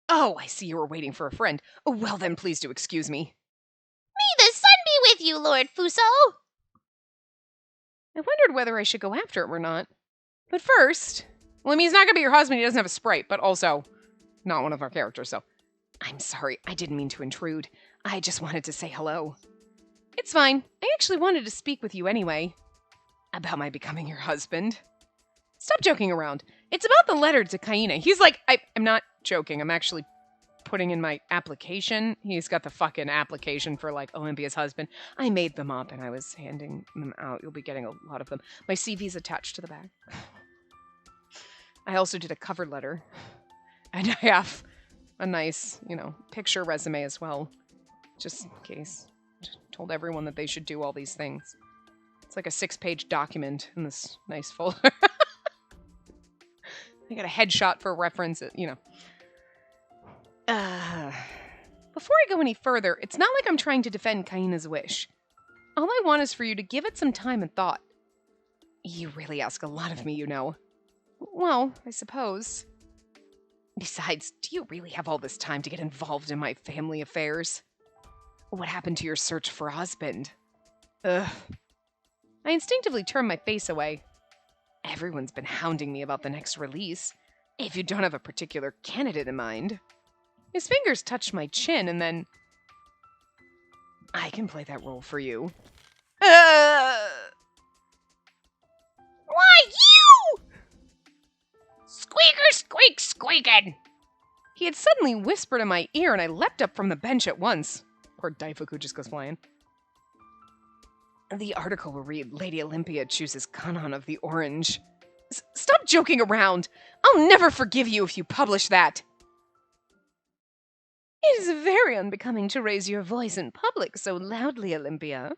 Oh, I see you were waiting for a friend. Oh, well then, please do excuse me. May the sun be with you, Lord Fuso! I wondered whether I should go after him or not. But first... Well, I mean, he's not going to be your husband, he doesn't have a sprite, but also not one of our characters, so... I'm sorry, I didn't mean to intrude. I just wanted to say hello. It's fine. I actually wanted to speak with you anyway. About my becoming your husband. Stop joking around. It's about the letter to Kaina. He's like, I'm not joking. I'm actually putting in my application. He's got the fucking application for, like, Olympia's husband. I made them up and I was handing them out. You'll be getting a lot of them. My CV's attached to the back. I also did a cover letter. And I have a nice, picture resume as well. Just in case. Just told everyone that they should do all these things. It's like a 6-page document in this nice folder. I got a headshot for reference, Before I go any further, it's not like I'm trying to defend Kaina's wish. All I want is for you to give it some time and thought. You really ask a lot of me, you know. Well, I suppose. Besides, do you really have all this time to get involved in my family affairs? What happened to your search for a husband? Ugh. I instinctively turned my face away. Everyone's been hounding me about the next release. If you don't have a particular candidate in mind. His fingers touched my chin and then... I can play that role for you. Why, you! Squeaker, squeak, squeaking. He had suddenly whispered in my ear, and I leapt up from the bench at once. Poor Daifuku just goes flying. The article will read, Lady Olympia chooses Kanon of the Orange. Stop joking around! I'll never forgive you if you publish that! It is very unbecoming to raise your voice in public so loudly, Olympia.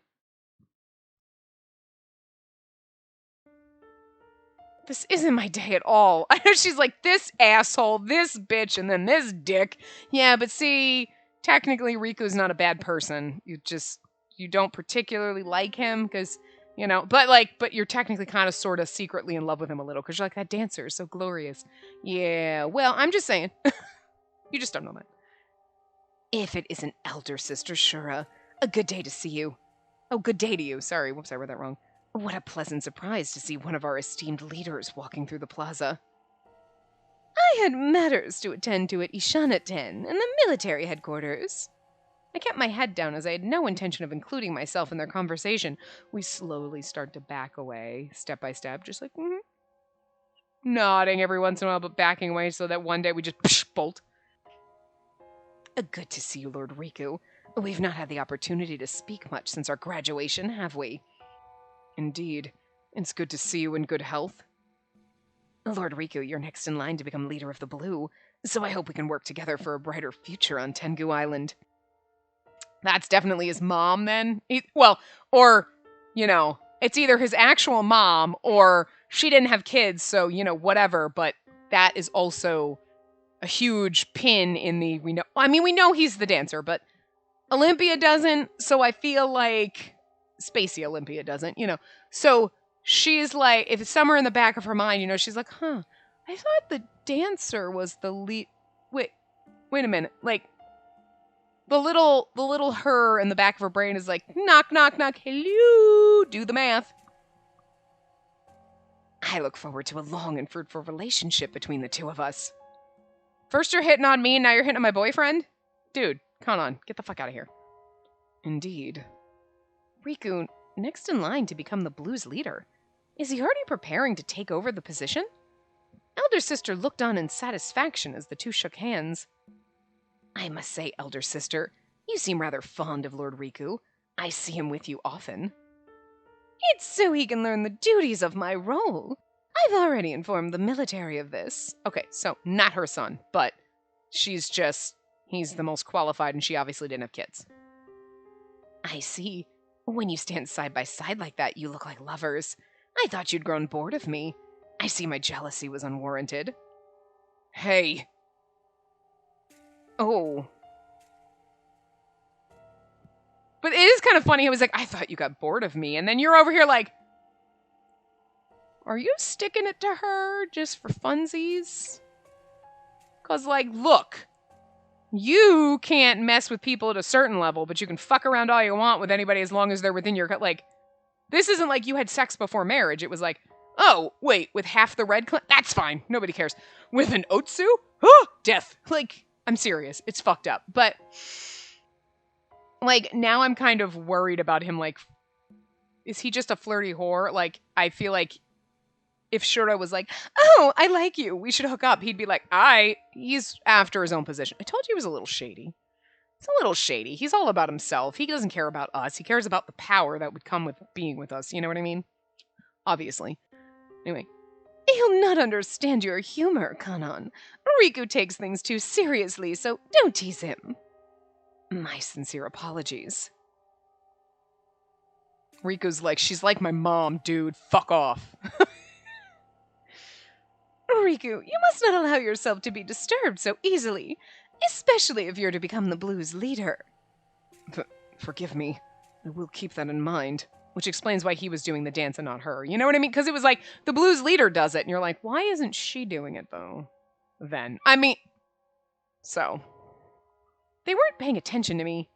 This isn't my day at all. I know she's like, this asshole, this bitch, and then this dick. Yeah, but see, technically Riku's not a bad person. You don't particularly like him because, you know, but you're technically kind of sort of secretly in love with him a little because you're like, that dancer is so glorious. Yeah, well, I'm just saying. You just don't know that. If it isn't elder sister Shura, a good day to see you. Oh, good day to you. Sorry, whoops, I read that wrong. What a pleasant surprise to see one of our esteemed leaders walking through the plaza. I had matters to attend to at Ishana-ten in the military headquarters. I kept my head down as I had no intention of including myself in their conversation. We slowly start to back away, step by step, just like, nodding every once in a while, but backing away so that one day we just bolt. Good to see you, Lord Riku. We've not had the opportunity to speak much since our graduation, have we? Indeed. It's good to see you in good health. Lord Riku, you're next in line to become leader of the Blue, so I hope we can work together for a brighter future on Tengu Island. That's definitely his mom, then? Or, you know, it's either his actual mom or she didn't have kids, so, you know, whatever, but that is also a huge pin in the, we know he's the dancer, but Olympia doesn't, so I feel like Spacey Olympia doesn't, you know. So she's like, if it's somewhere in the back of her mind, you know, she's like, I thought the dancer was the lead. Wait a minute. Like, the little her in the back of her brain is like, knock, knock, knock, hello, do the math. I look forward to a long and fruitful relationship between the two of us. First you're hitting on me, and now you're hitting on my boyfriend? Dude, come on, get the fuck out of here. Indeed. Riku, next in line to become the Blues leader. Is he already preparing to take over the position? Elder Sister looked on in satisfaction as the two shook hands. I must say, Elder Sister, you seem rather fond of Lord Riku. I see him with you often. It's so he can learn the duties of my role. I've already informed the military of this. Okay, so not her son, but he's the most qualified and she obviously didn't have kids. I see. When you stand side by side like that, you look like lovers. I thought you'd grown bored of me. I see my jealousy was unwarranted. Hey. Oh. But it is kind of funny. He was like, I thought you got bored of me. And then you're over here like, are you sticking it to her just for funsies? Because, like, look. You can't mess with people at a certain level, but you can fuck around all you want with anybody as long as they're within your... Like, this isn't like you had sex before marriage. It was like, oh, wait, with half the red clan? That's fine. Nobody cares. With an Otsu? Oh, death. Like, I'm serious. It's fucked up. But, like, now I'm kind of worried about him, like, is he just a flirty whore? Like, I feel like if Shura was like, oh, I like you, we should hook up, he'd be like, he's after his own position. I told you he was a little shady. He's a little shady. He's all about himself. He doesn't care about us. He cares about the power that would come with being with us. You know what I mean? Obviously. Anyway. He'll not understand your humor, Kanon. Riku takes things too seriously, so don't tease him. My sincere apologies. Riku's like, she's like my mom, dude. Fuck off. Riku, you must not allow yourself to be disturbed so easily, especially if you're to become the Blues leader. Forgive me. I will keep that in mind. Which explains why he was doing the dance and not her. You know what I mean? Because it was like, the Blues leader does it, and you're like, why isn't she doing it, though? Then. I mean, so. They weren't paying attention to me.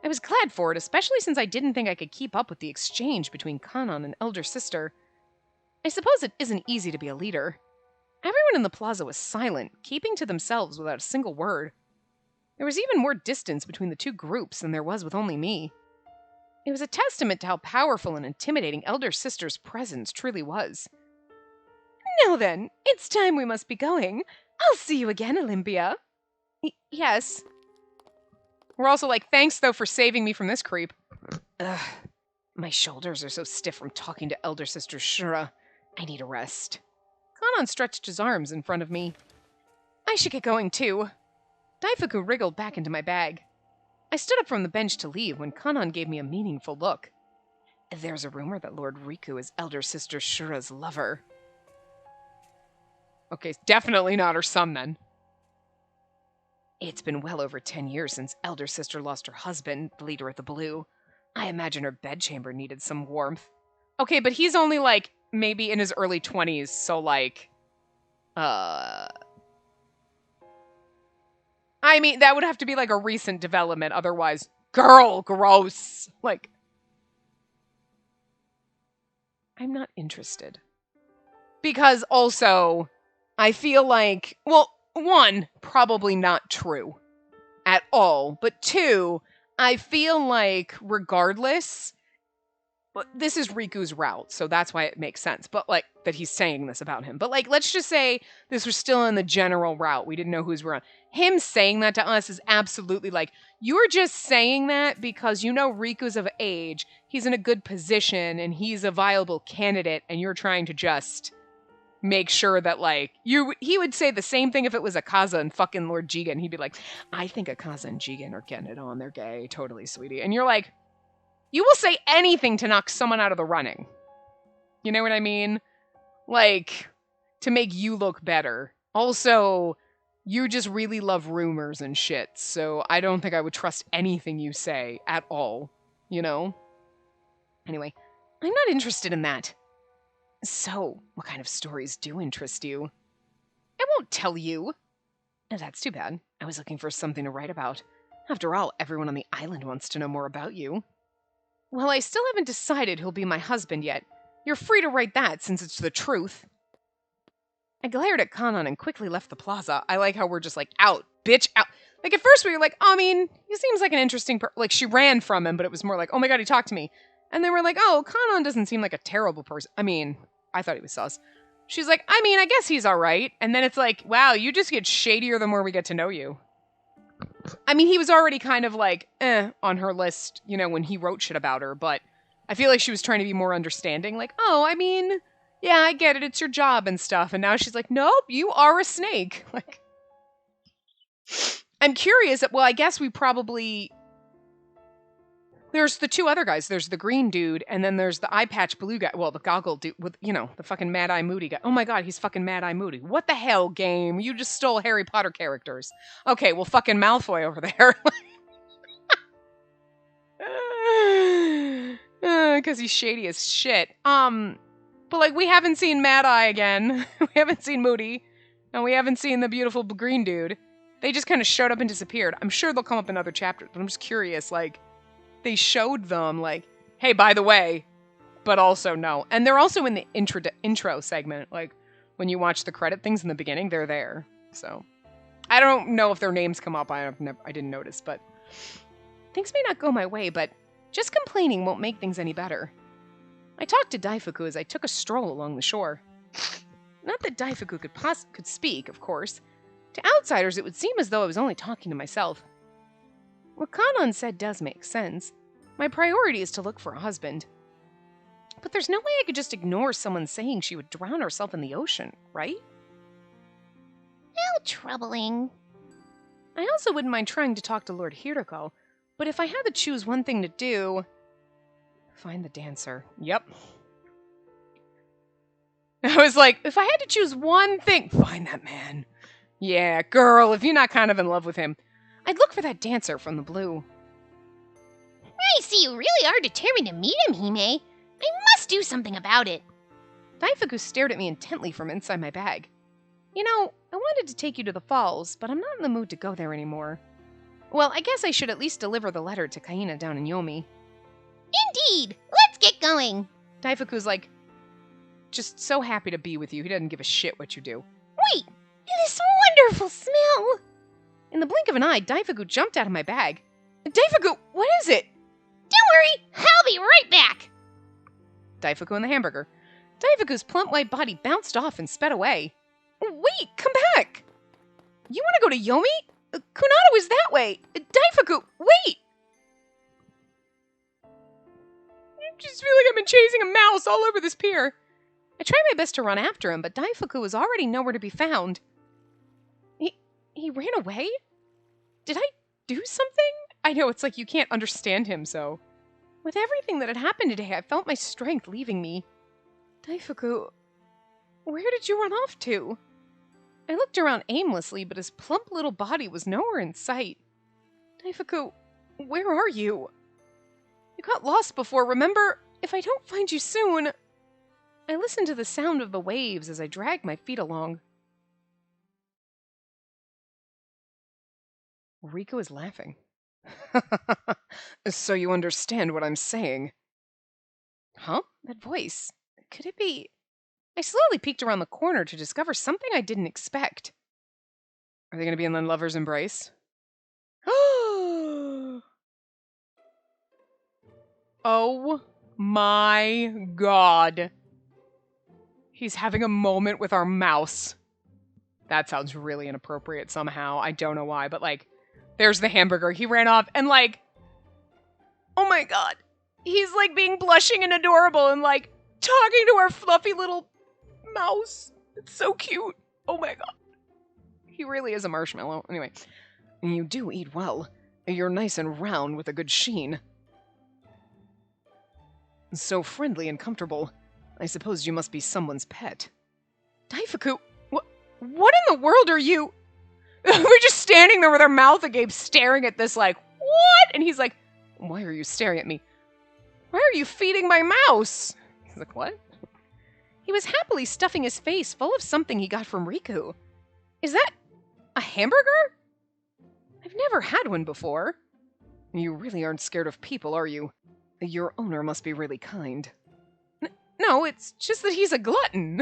I was glad for it, especially since I didn't think I could keep up with the exchange between Kanon and Elder Sister. I suppose it isn't easy to be a leader. Everyone in the plaza was silent, keeping to themselves without a single word. There was even more distance between the two groups than there was with only me. It was a testament to how powerful and intimidating Elder Sister's presence truly was. Now then, it's time we must be going. I'll see you again, Olympia. Yes. We're also like, thanks, though, for saving me from this creep. Ugh. My shoulders are so stiff from talking to Elder Sister Shura. I need a rest. Kanan stretched his arms in front of me. I should get going, too. Daifuku wriggled back into my bag. I stood up from the bench to leave when Kanan gave me a meaningful look. There's a rumor that Lord Riku is Elder Sister Shura's lover. Okay, definitely not her son, then. It's been well over 10 years since Elder Sister lost her husband, the leader of the Blue. I imagine her bedchamber needed some warmth. Okay, but he's only, like, maybe in his early 20s, so, like, I mean, that would have to be, like, a recent development, otherwise, girl, gross. Like, I'm not interested. Because, also, I feel like, well, one, probably not true at all, but two, I feel like, regardless, this is Riku's route, so that's why it makes sense, but, like, that he's saying this about him. But, like, let's just say this was still in the general route. We didn't know who's around. Him saying that to us is absolutely, like, you're just saying that because you know Riku's of age, he's in a good position, and he's a viable candidate, and you're trying to just make sure that, like, he would say the same thing if it was Akaza and fucking Lord Jigen. He'd be like, I think Akaza and Jigen are getting it on. They're gay. Totally, sweetie. And you're like, you will say anything to knock someone out of the running. You know what I mean? Like, to make you look better. Also, you just really love rumors and shit, so I don't think I would trust anything you say at all. You know? Anyway, I'm not interested in that. So, what kind of stories do interest you? I won't tell you. Oh, that's too bad. I was looking for something to write about. After all, everyone on the island wants to know more about you. Well, I still haven't decided who'll be my husband yet. You're free to write that, since it's the truth. I glared at Kanan and quickly left the plaza. I like how we're just like, out, bitch, out. Like, at first we were like, I mean, he seems like an interesting like, she ran from him, but it was more like, oh my god, he talked to me. And then we're like, oh, Kanan doesn't seem like a terrible person. I mean, I thought he was sus. She's like, I mean, I guess he's alright. And then it's like, wow, you just get shadier the more we get to know you. I mean, he was already kind of like, on her list, you know, when he wrote shit about her, but I feel like she was trying to be more understanding. Like, oh, I mean, yeah, I get it, it's your job and stuff. And now she's like, nope, you are a snake. Like, I'm curious, well, I guess we probably... There's the two other guys. There's the green dude, and then there's the eye patch blue guy. Well, the goggle dude with, you know, the fucking Mad Eye Moody guy. Oh my god, he's fucking Mad Eye Moody. What the hell, game? You just stole Harry Potter characters. Okay, well, fucking Malfoy over there. Because he's shady as shit. But, like, we haven't seen Mad Eye again. We haven't seen Moody. And we haven't seen the beautiful green dude. They just kind of showed up and disappeared. I'm sure they'll come up in other chapters, but I'm just curious, like... They showed them, like, hey, by the way, but also no. And they're also in the intro segment. Like, when you watch the credit things in the beginning, they're there. So, I don't know if their names come up. I didn't notice, but things may not go my way, but just complaining won't make things any better. I talked to Daifuku as I took a stroll along the shore. Not that Daifuku could speak, of course. To outsiders, it would seem as though I was only talking to myself. What Kanan said does make sense. My priority is to look for a husband. But there's no way I could just ignore someone saying she would drown herself in the ocean, right? How troubling. I also wouldn't mind trying to talk to Lord Hiroko, but if I had to choose one thing to do... Find the dancer. Yep. I was like, if I had to choose one thing... Find that man. Yeah, girl, if you're not kind of in love with him... I'd look for that dancer from the blue. I see you really are determined to meet him, Hime. I must do something about it. Daifuku stared at me intently from inside my bag. You know, I wanted to take you to the falls, but I'm not in the mood to go there anymore. Well, I guess I should at least deliver the letter to Kaina down in Yomi. Indeed! Let's get going! Daifuku's like, just so happy to be with you. He doesn't give a shit what you do. Wait! This wonderful smell! In the blink of an eye, Daifuku jumped out of my bag. Daifuku, what is it? Don't worry, I'll be right back! Daifuku and the hamburger. Daifuku's plump white body bounced off and sped away. Wait, come back! You want to go to Yomi? Kunado is that way! Daifuku, wait! I just feel like I've been chasing a mouse all over this pier. I tried my best to run after him, but Daifuku was already nowhere to be found. He ran away? Did I do something? I know, it's like you can't understand him, so... With everything that had happened today, I felt my strength leaving me. Daifuku, where did you run off to? I looked around aimlessly, but his plump little body was nowhere in sight. Daifuku, where are you? You got lost before, remember? If I don't find you soon... I listened to the sound of the waves as I dragged my feet along. Riku is laughing. So you understand what I'm saying? Huh? That voice. Could it be... I slowly peeked around the corner to discover something I didn't expect. Are they going to be in the lover's embrace? Oh my god. He's having a moment with our mouse. That sounds really inappropriate somehow. I don't know why, but like, there's the hamburger. He ran off and like, oh my god. He's like being blushing and adorable and like talking to our fluffy little mouse. It's so cute. Oh my god. He really is a marshmallow. Anyway, you do eat well. You're nice and round with a good sheen. So friendly and comfortable. I suppose you must be someone's pet. Daifuku, what in the world are you? We're just standing there with our mouth agape staring at this like, what? And he's like, why are you staring at me? Why are you feeding my mouse? He's like, what? He was happily stuffing his face full of something he got from Riku. Is that a hamburger? I've never had one before. You really aren't scared of people, are you? Your owner must be really kind. No, it's just that he's a glutton.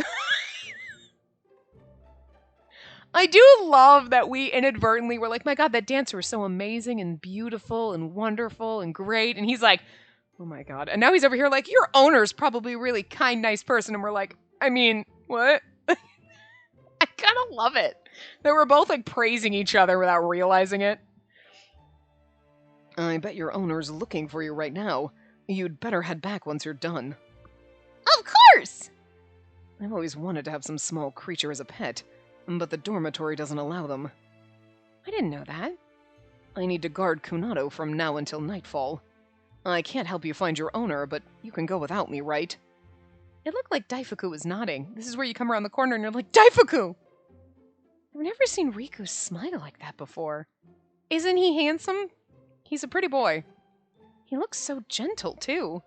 I do love that we inadvertently were like, my god, that dancer was so amazing and beautiful and wonderful and great. And he's like, oh my god. And now he's over here like, your owner's probably a really kind, nice person. And we're like, I mean, what? I kind of love it. That we're both like praising each other without realizing it. I bet your owner's looking for you right now. You'd better head back once you're done. Of course! I've always wanted to have some small creature as a pet, but the dormitory doesn't allow them. I didn't know that. I need to guard Kunado from now until nightfall. I can't help you find your owner, but you can go without me, right? It looked like Daifuku was nodding. This is where you come around the corner and you're like, Daifuku! I've never seen Riku smile like that before. Isn't he handsome? He's a pretty boy. He looks so gentle, too.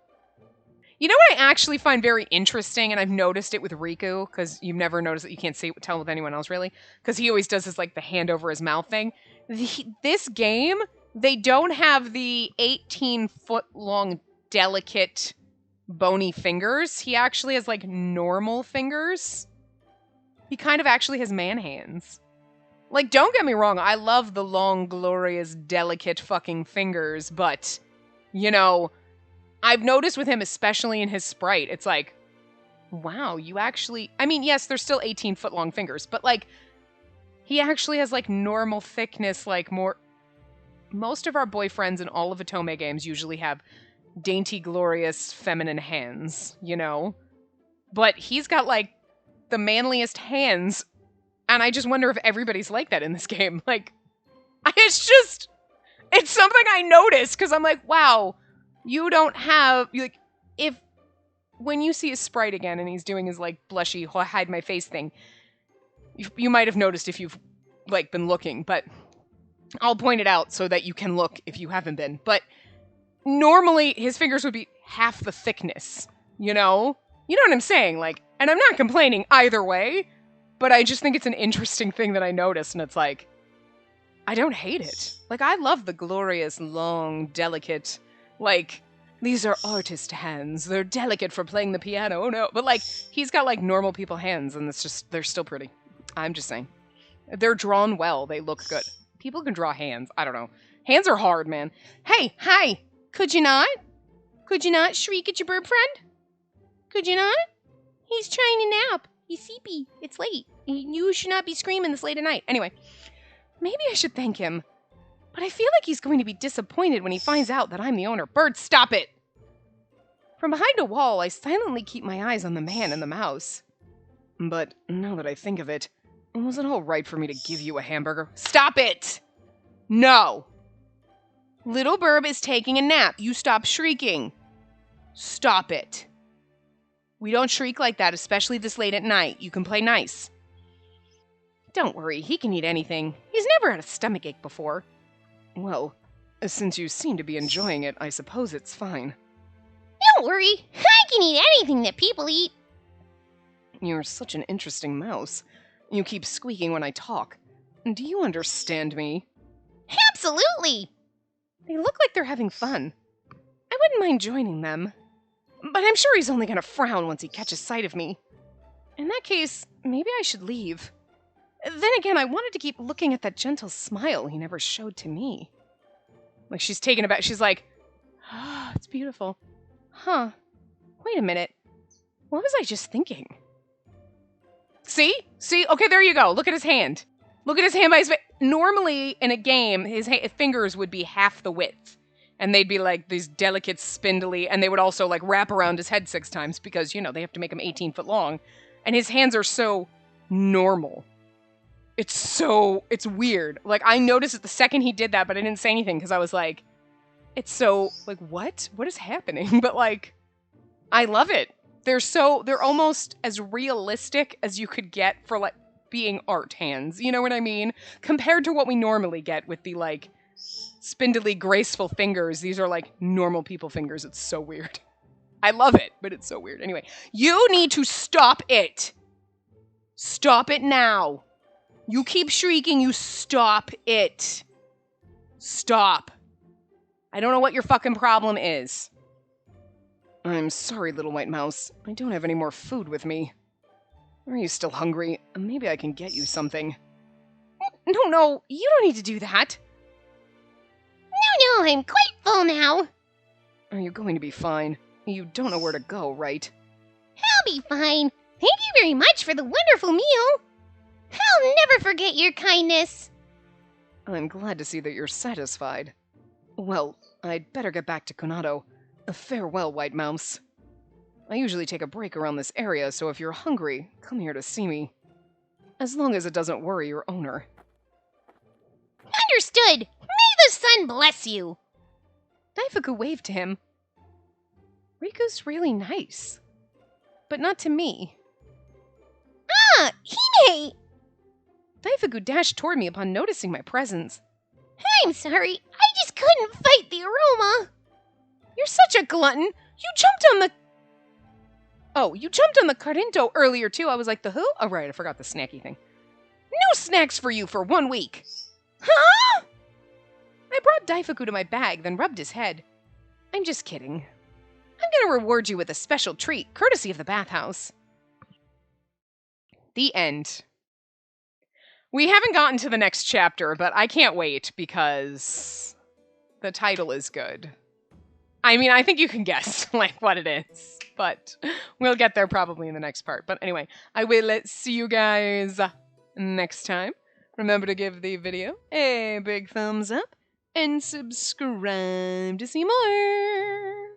You know what I actually find very interesting, and I've noticed it with Riku, because you've never noticed it, you can't tell with anyone else, really, because he always does this, like, the hand over his mouth thing. This game, they don't have the 18-foot-long, delicate, bony fingers. He actually has, like, normal fingers. He kind of actually has man hands. Like, don't get me wrong, I love the long, glorious, delicate fucking fingers, but, you know, I've noticed with him, especially in his sprite, it's like, wow, you actually, I mean, yes, they're still 18-foot-long fingers, but, like, he actually has, like, normal thickness, like, more, most of our boyfriends in all of Otome games usually have dainty, glorious, feminine hands, you know? But he's got, like, the manliest hands. And I just wonder if everybody's like that in this game. Like, it's something I noticed, because I'm like, wow, you don't have, like, when you see his sprite again and he's doing his, like, blushy, hide my face thing, you might have noticed if you've, like, been looking, but I'll point it out so that you can look if you haven't been. But normally, his fingers would be half the thickness, you know? You know what I'm saying? Like, and I'm not complaining either way, but I just think it's an interesting thing that I noticed, and it's like, I don't hate it. Like, I love the glorious, long, delicate, like, these are artist hands. They're delicate for playing the piano. Oh, no. But, like, he's got, like, normal people hands, and it's just, they're still pretty. I'm just saying. They're drawn well. They look good. People can draw hands. I don't know. Hands are hard, man. Hey, hi. Could you not? Could you not shriek at your bird friend? Could you not? He's trying to nap. He's sleepy. It's late. You should not be screaming this late at night. Anyway, maybe I should thank him. But I feel like he's going to be disappointed when he finds out that I'm the owner. Bird, stop it! From behind a wall, I silently keep my eyes on the man and the mouse. But now that I think of it, was it all right for me to give you a hamburger? Stop it! No! Little Burb is taking a nap. You stop shrieking. Stop it. We don't shriek like that, especially this late at night. You can play nice. Don't worry, he can eat anything. He's never had a stomachache before. Well, since you seem to be enjoying it, I suppose it's fine. Don't worry, I can eat anything that people eat. You're such an interesting mouse. You keep squeaking when I talk. Do you understand me? Absolutely. They look like they're having fun. I wouldn't mind joining them. But I'm sure he's only going to frown once he catches sight of me. In that case, maybe I should leave. Then again, I wanted to keep looking at that gentle smile he never showed to me. Like she's taken aback. She's like, ah, it's beautiful. Huh. Wait a minute. What was I just thinking? See? See? Okay, there you go. Look at his hand. Look at his hand by his face. Normally, in a game, his fingers would be half the width. And they'd be like these delicate, spindly, and they would also like wrap around his head 6 times because, you know, they have to make him 18 foot long. And his hands are so normal. It's weird. Like, I noticed it the second he did that, but I didn't say anything because I was like, it's so, like, what? What is happening? But, like, I love it. They're almost as realistic as you could get for, like, being art hands. You know what I mean? Compared to what we normally get with the, like, spindly, graceful fingers. These are, like, normal people fingers. It's so weird. I love it, but it's so weird. Anyway, you need to stop it. Stop it now. You keep shrieking, you stop it. Stop. I don't know what your fucking problem is. I'm sorry, little white mouse. I don't have any more food with me. Are you still hungry? Maybe I can get you something. No, you don't need to do that. No, I'm quite full now. Are you going to be fine? You don't know where to go, right? I'll be fine. Thank you very much for the wonderful meal. I'll never forget your kindness. I'm glad to see that you're satisfied. Well, I'd better get back to Conado. Farewell, White Mouse. I usually take a break around this area, so if you're hungry, come here to see me. As long as it doesn't worry your owner. Understood. May the sun bless you. Daifuku waved to him. Riku's really nice. But not to me. Ah, Hime! Daifuku dashed toward me upon noticing my presence. I'm sorry. I just couldn't fight the aroma. You're such a glutton. You jumped on the... Oh, you jumped on the Carinto earlier, too. I was like, the who? Oh, right, I forgot the snacky thing. No snacks for you for 1 week. Huh? I brought Daifuku to my bag, then rubbed his head. I'm just kidding. I'm going to reward you with a special treat, courtesy of the bathhouse. The end. We haven't gotten to the next chapter, but I can't wait because the title is good. I mean, I think you can guess, like, what it is, but we'll get there probably in the next part. But anyway, I will see you guys next time. Remember to give the video a big thumbs up and subscribe to see more.